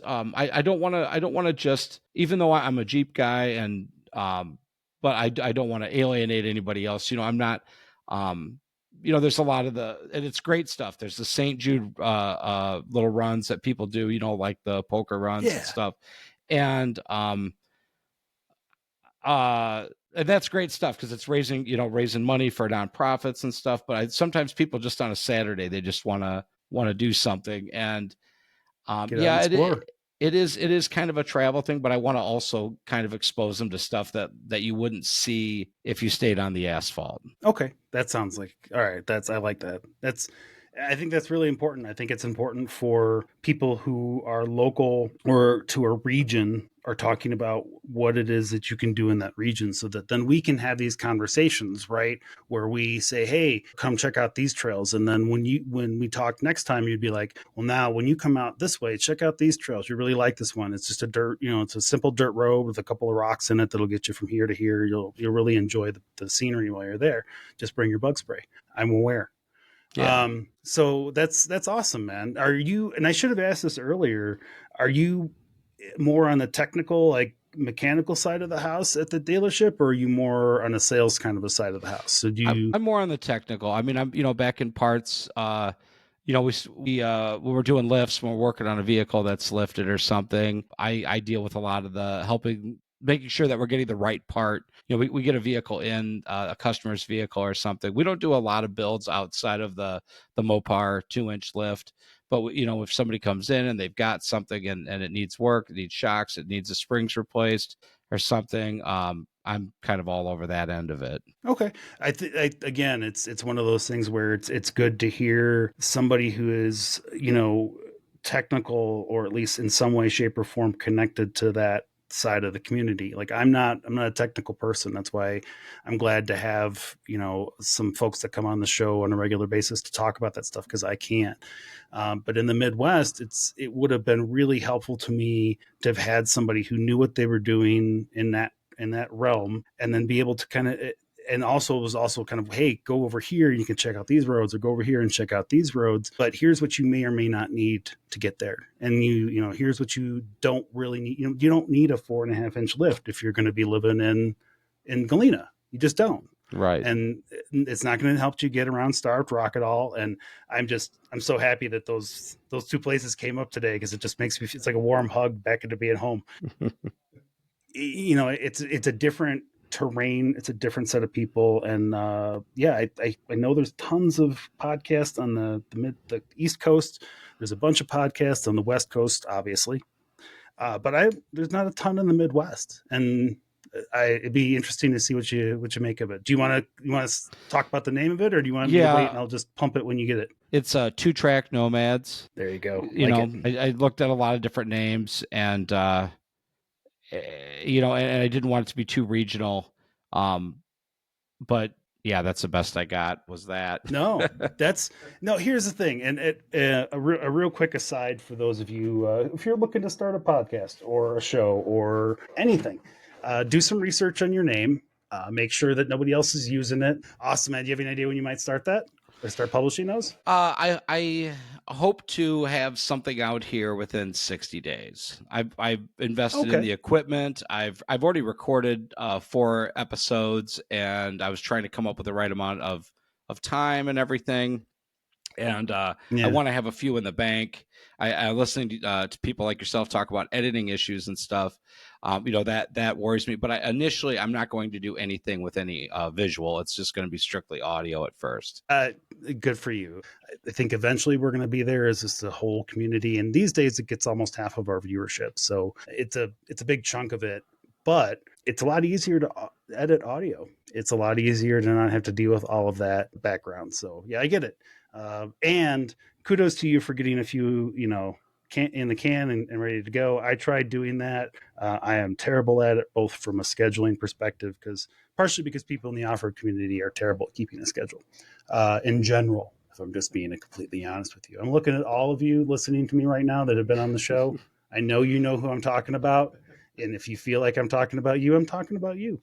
I don't want to just, even though I'm a Jeep guy, and but I don't want to alienate anybody else. I'm not, there's a lot of and it's great stuff. There's the St. Jude little runs that people do, like the poker runs and stuff. And that's great stuff, because it's raising money for nonprofits and stuff. But sometimes people just on a Saturday, they just want to do something. And it is kind of a travel thing, but I want to also kind of expose them to stuff that you wouldn't see if you stayed on the asphalt. Okay. That sounds like, all right. I like that. I think that's really important. I think it's important for people who are local or to a region are talking about what it is that you can do in that region, so that then we can have these conversations, right? Where we say, hey, come check out these trails. And then when we talk next time, you'd be like, well, now when you come out this way, check out these trails. You really like this one. It's just it's a simple dirt road with a couple of rocks in it that'll get you from here to here. You'll really enjoy the scenery while you're there. Just bring your bug spray. I'm aware. Yeah. So that's awesome, man. Are you, and I should have asked this earlier, are you more on the technical, like mechanical side of the house at the dealership, or are you more on a sales kind of a side of the house? So do you, I'm more on the technical. I mean, I'm back in parts. When we're doing lifts, when we're working on a vehicle that's lifted or something, I deal with a lot of the helping, making sure that we're getting the right part. We get a vehicle in a customer's vehicle or something. We don't do a lot of builds outside of the Mopar 2-inch lift. But if somebody comes in and they've got something and it needs work, it needs shocks, it needs the springs replaced or something, I'm kind of all over that end of it. okay. Again, it's one of those things where it's good to hear somebody who is, technical, or at least in some way, shape, or form connected to that side of the community. Like I'm not a technical person. That's why I'm glad to have, some folks that come on the show on a regular basis to talk about that stuff, because I can't. But in the Midwest, it would have been really helpful to me to have had somebody who knew what they were doing in that realm, and then be able to kind of, and also it was also kind of, hey, go over here and you can check out these roads, or go over here and check out these roads, but here's what you may or may not need to get there. And here's what you don't really need. You don't need a 4.5-inch lift if you're going to be living in Galena. You just don't. Right. And it's not going to help you get around Starved Rock at all. And I'm so happy that those two places came up today, because it just makes me feel, it's like a warm hug back into being home. It's a different terrain, it's a different set of people, and I know there's tons of podcasts on the East Coast. There's a bunch of podcasts on the West Coast, obviously, but there's not a ton in the Midwest, and it'd be interesting to see what you make of it. Do you want to talk about the name of it, or do you want me to wait and I'll just pump it when you get it? It's 2-track Nomads. There you go. I looked at a lot of different names, and and I didn't want it to be too regional. But yeah, that's the best I got, was that. Here's the thing. And a real quick aside for those of you, if you're looking to start a podcast or a show or anything, do some research on your name. Make sure that nobody else is using it. Awesome, man. Do you have any idea when you might start that? Or start publishing those? I hope to have something out here within 60 days. I've invested in the equipment. I've already recorded 4 episodes, and I was trying to come up with the right amount of time and everything. And I want to have a few in the bank. I listening to people like yourself talk about editing issues and stuff. That worries me. But I'm not going to do anything with any visual. It's just going to be strictly audio at first. Good for you. I think eventually we're going to be there as just a whole community. And these days it gets almost half of our viewership. So it's a big chunk of it. But it's a lot easier to edit audio. It's a lot easier to not have to deal with all of that background. So yeah, I get it. And kudos to you for getting a few, in the can and ready to go. I tried doing that. I am terrible at it, both from a scheduling perspective, partially because people in the off-road community are terrible at keeping a schedule in general, if I'm just being completely honest with you. I'm looking at all of you listening to me right now that have been on the show. I know you know who I'm talking about. And if you feel like I'm talking about you, I'm talking about you.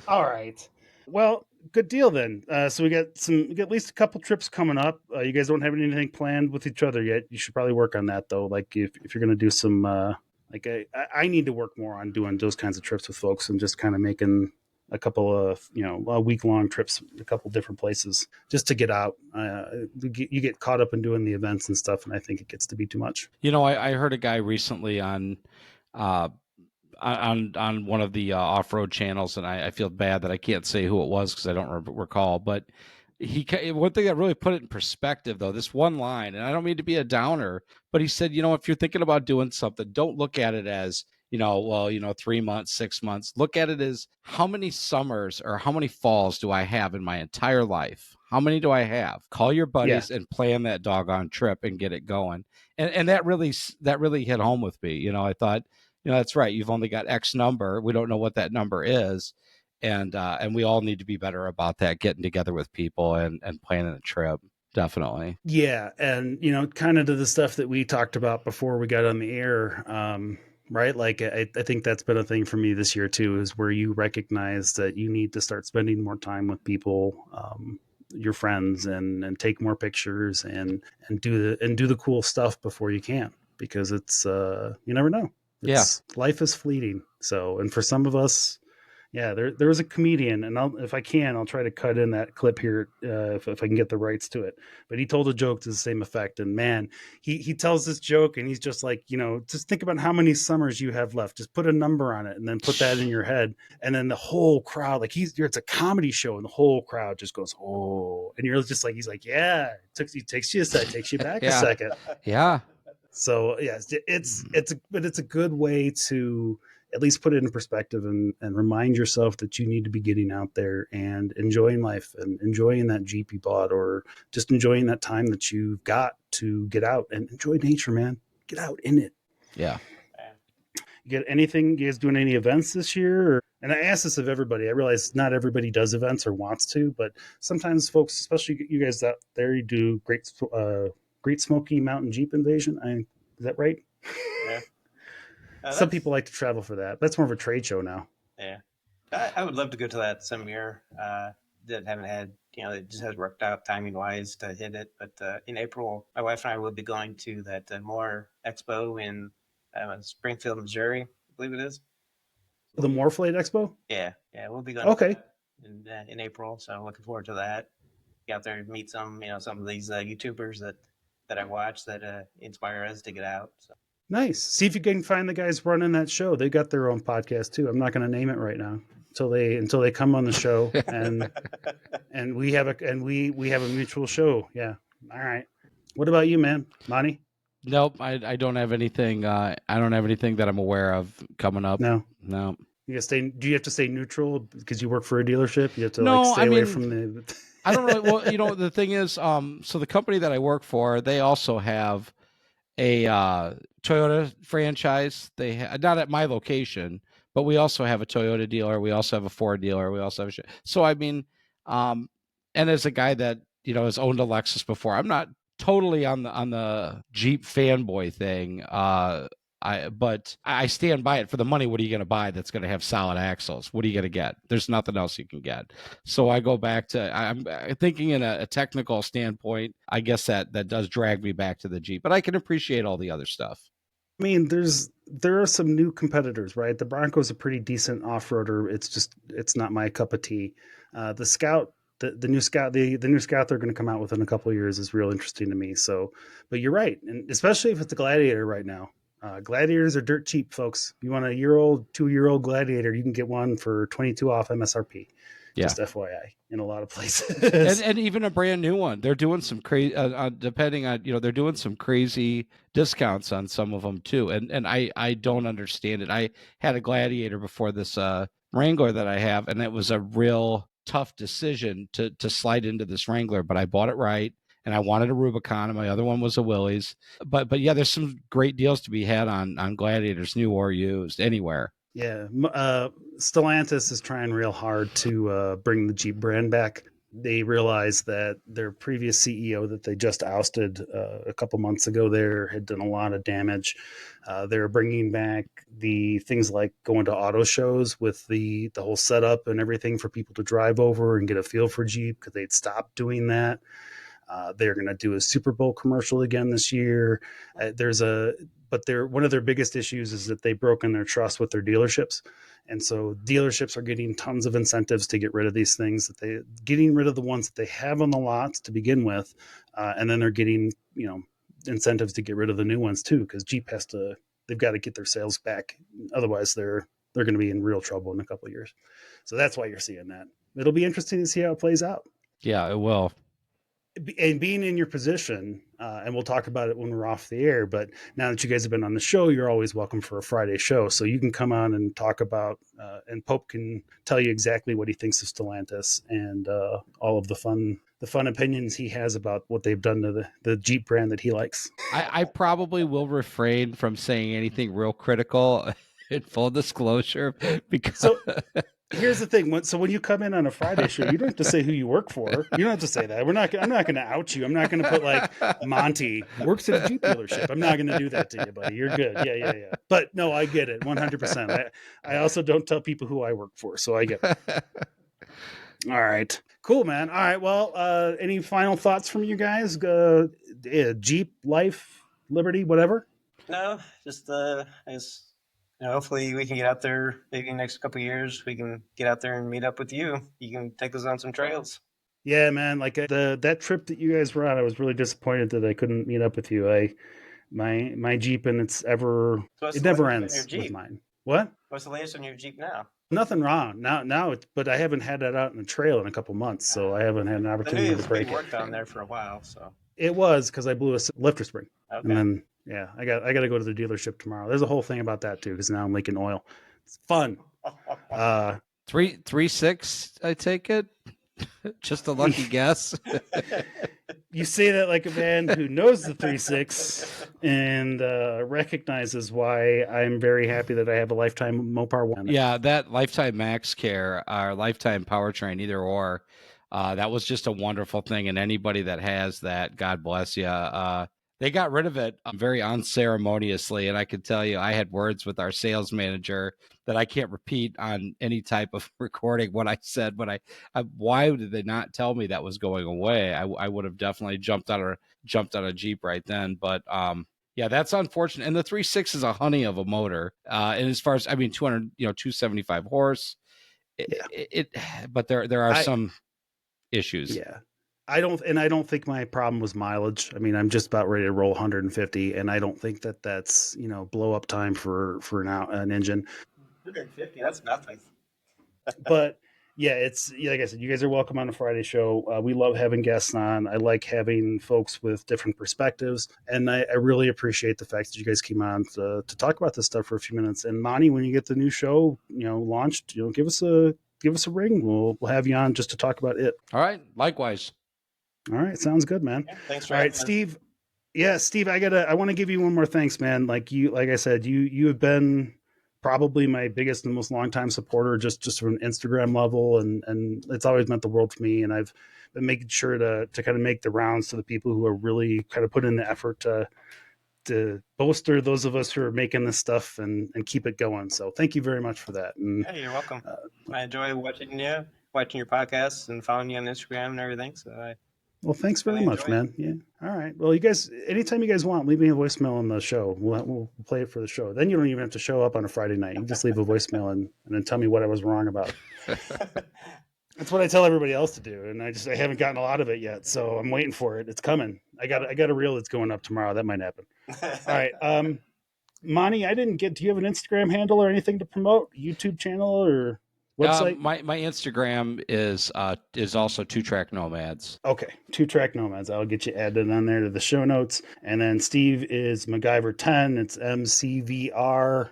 All right. Well, good deal then. So we got at least a couple trips coming up. You guys don't have anything planned with each other yet. You should probably work on that though. Like if you're going to do some, I need to work more on doing those kinds of trips with folks, and just kind of making a couple of, a week-long trips, a couple different places, just to get out. You get caught up in doing the events and stuff, and I think it gets to be too much. I heard a guy recently on one of the off-road channels, and I feel bad that I can't say who it was because I don't recall, but one thing that really put it in perspective, though, this one line, and I don't mean to be a downer, but he said, if you're thinking about doing something, don't look at it as 3 months, 6 months. Look at it as, how many summers or how many falls do I have in my entire life? How many do I have? Call your buddies and plan that doggone trip and get it going. And that really hit home with me. I thought, that's right. You've only got X number. We don't know what that number is. And we all need to be better about that, getting together with people and planning a trip. Definitely. Yeah. And, kind of to the stuff that we talked about before we got on the air, right? Like, I think that's been a thing for me this year too, is where you recognize that you need to start spending more time with people, your friends and take more pictures and do the cool stuff before you can, because it's you never know. Life is fleeting. So, and for some of us, yeah, there was a comedian, and if I can, I'll try to cut in that clip here if I can get the rights to it. But he told a joke to the same effect, and man, he tells this joke, and he's just like, just think about how many summers you have left. Just put a number on it, and then put that in your head, and then the whole crowd, like it's a comedy show, and the whole crowd just goes, oh, and you're just like, he's like, yeah, it takes you a sec, takes you back a second, yeah. So yeah, it's a good way to at least put it in perspective and remind yourself that you need to be getting out there and enjoying life and enjoying that Jeep you bought, or just enjoying that time that you've got to get out and enjoy nature, man. Get out in it. Yeah. You you guys doing any events this year? And I ask this of everybody. I realize not everybody does events or wants to, but sometimes folks, especially you guys out there, you do Great Smoky Mountain Jeep Invasion. Is that right? Yeah. Some people like to travel for that. That's more of a trade show now. Yeah. I would love to go to that some year. That haven't had, it just has worked out timing wise to hit it. But in April, my wife and I will be going to that Moore Expo in Springfield, Missouri, I believe it is. The Moreflate Expo? Yeah. We'll be going to that in April. So I'm looking forward to that. Get out there and meet some of these YouTubers that I watch that inspire us to get out. So. Nice. See if you can find the guys running that show. They got their own podcast too. I'm not going to name it right now until they come on the show and we have a mutual show. Yeah. All right. What about you, man? Monty? Nope. I don't have anything. I don't have anything that I'm aware of coming up. No. Do you have to stay neutral because you work for a dealership? You have to stay away from the. I don't really. Well, the thing is, so the company that I work for, they also have a Toyota franchise. They not at my location, but we also have a Toyota dealer. We also have a Ford dealer. We also have so I mean, and as a guy that has owned a Lexus before, I'm not totally on the Jeep fanboy thing. But I stand by it. For the money, what are you going to buy that's going to have solid axles? What are you going to get? There's nothing else you can get. So I go back to, I'm thinking in a technical standpoint, I guess that does drag me back to the Jeep, but I can appreciate all the other stuff. I mean, there are some new competitors, right? The Bronco's a pretty decent off-roader. It's not my cup of tea. The Scout, the new Scout they're going to come out with in a couple of years is real interesting to me. So, but you're right. And especially if it's a Gladiator right now. Gladiators are dirt cheap, folks. You want a 2-year-old Gladiator, you can get one for 22 off MSRP. Yeah. Just FYI, in a lot of places. and even a brand new one. They're doing some crazy, depending on, they're doing some crazy discounts on some of them too. And I don't understand it. I had a Gladiator before this Wrangler that I have, and it was a real tough decision to slide into this Wrangler, but I bought it right. And I wanted a Rubicon, and my other one was a Willys. But yeah, there's some great deals to be had on Gladiators, new or used, anywhere. Yeah, Stellantis is trying real hard to bring the Jeep brand back. They realized that their previous CEO that they just ousted a couple months ago there had done a lot of damage. They're bringing back the things like going to auto shows with the whole setup and everything for people to drive over and get a feel for Jeep, because they'd stopped doing that. They're going to do a Super Bowl commercial again this year. But one of their biggest issues is that they've broken their trust with their dealerships. And so dealerships are getting tons of incentives to get rid of these things, getting rid of the ones that they have on the lots to begin with. And then they're getting, incentives to get rid of the new ones too, because Jeep they've got to get their sales back. Otherwise they're going to be in real trouble in a couple of years. So that's why you're seeing that. It'll be interesting to see how it plays out. Yeah, it will. And being in your position, and we'll talk about it when we're off the air, but now that you guys have been on the show, you're always welcome for a Friday show. So you can come on and talk about, and Pope can tell you exactly what he thinks of Stellantis and all of the fun opinions he has about what they've done to the Jeep brand that he likes. I probably will refrain from saying anything real critical in full disclosure, because... So, here's the thing. So when you come in on a Friday show, you don't have to say who you work for. You don't have to say that. I'm not going to out you. I'm not going to put like Monty works at a Jeep dealership. I'm not going to do that to you, buddy. You're good. Yeah. But no, I get it 100%. I also don't tell people who I work for, so I get it. All right. Cool, man. All right. Well, any final thoughts from you guys? Jeep, life, liberty, whatever? No, just hopefully we can get out there maybe in the next couple of years. We can get out there and meet up with you. You can take us on some trails. Yeah, man. Like that trip that you guys were on, I was really disappointed that I couldn't meet up with you. My Jeep and it never ends with mine. What? What's the latest on your Jeep now? Nothing wrong now. But I haven't had that out in the trail in a couple months, so I haven't had an opportunity to break it. Worked on there for a while, so it was because I blew a lifter spring, okay. And then yeah, I got to go to the dealership tomorrow. There's a whole thing about that too because now I'm leaking oil. It's fun. 3.6, I take it. Just a lucky guess. You say that like a man who knows the 3.6 and recognizes why I'm very happy that I have a lifetime Mopar one. Yeah, that lifetime Max Care or lifetime powertrain, either or, that was just a wonderful thing. And anybody that has that, God bless you. They got rid of it very unceremoniously. And I can tell you, I had words with our sales manager that I can't repeat on any type of recording what I said. But why did they not tell me that was going away? I would have definitely jumped on a Jeep right then. But yeah, that's unfortunate. And the 3.6 is a honey of a motor. And as far as 275 horse. But there are some issues. Yeah. I don't think my problem was mileage. I mean, I'm just about ready to roll 150, and I don't think that's blow up time for an engine. 150, that's nothing. But yeah, it's like I said, you guys are welcome on the Friday show. We love having guests on. I like having folks with different perspectives, and I really appreciate the fact that you guys came on to talk about this stuff for a few minutes. And Monty, when you get the new show launched, give us a ring. We'll have you on just to talk about it. All right, likewise. All right, sounds good, man. Yeah, thanks for all right, Steve. Yeah, Steve, I want to give you one more thanks, man. Like I said, you have been probably my biggest and most longtime supporter just from an Instagram level, and it's always meant the world to me. And I've been making sure to kind of make the rounds to the people who are really kind of putting in the effort to bolster those of us who are making this stuff and keep it going. So thank you very much for that. And hey, you're welcome. I enjoy watching your podcasts and following you on Instagram and everything. So well, thanks very much, man. Yeah. All right. Well, you guys, anytime you guys want, leave me a voicemail on the show. We'll play it for the show. Then you don't even have to show up on a Friday night. You just leave a voicemail and then tell me what I was wrong about. That's what I tell everybody else to do, and I haven't gotten a lot of it yet, so I'm waiting for it. It's coming. I got a reel that's going up tomorrow. That might happen. All right. Monty, do you have an Instagram handle or anything to promote? YouTube channel or website? My Instagram is also 2-Track Nomads. Okay, 2-Track Nomads. I'll get you added on there to the show notes. And then Steve is MacGyver10. It's MCVR.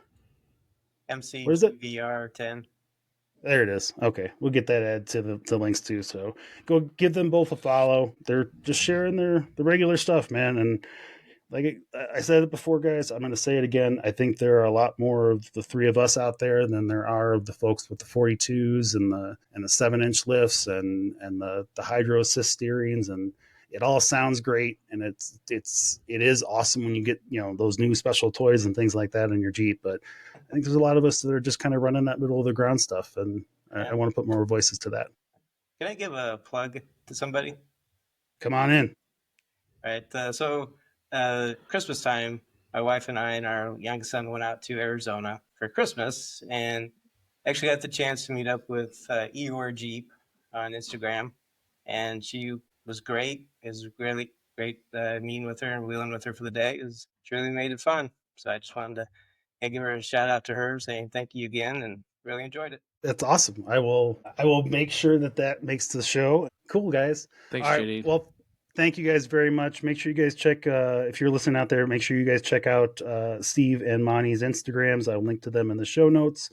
MCGVR10. What is it? There it is. Okay, we'll get that added to the links too. So go give them both a follow. They're just sharing the regular stuff, man. And like I said it before, guys, I'm going to say it again. I think there are a lot more of the three of us out there than there are of the folks with the 42s and the 7-inch lifts and the hydro assist steerings, and it all sounds great. And it is awesome when you get those new special toys and things like that in your Jeep. But I think there's a lot of us that are just kind of running that middle of the ground stuff, and I want to put more voices to that. Can I give a plug to somebody? Come on in. All right. So Christmas time, my wife and I and our youngest son went out to Arizona for Christmas, and actually got the chance to meet up with Eeyore Jeep on Instagram, and she was great. It was really great meeting with her and wheeling with her for the day. It really made it fun. So I just wanted to give her a shout out to her, saying thank you again, and really enjoyed it. That's awesome. I will make sure that makes the show. Cool, guys. Thanks, all right, JD. Well, thank you guys very much. Make sure you guys check, if you're listening out there, make sure you guys check out Steve and Monty's Instagrams. I'll link to them in the show notes.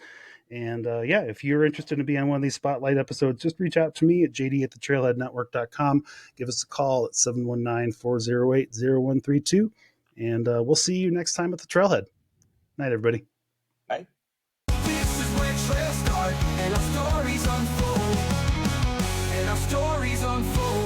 And if you're interested in being on one of these Spotlight episodes, just reach out to me at jd@thetrailheadnetwork.com. Give us a call at 719-408-0132. And we'll see you next time at the Trailhead. Night, everybody. Bye. This is where trails start and our stories unfold.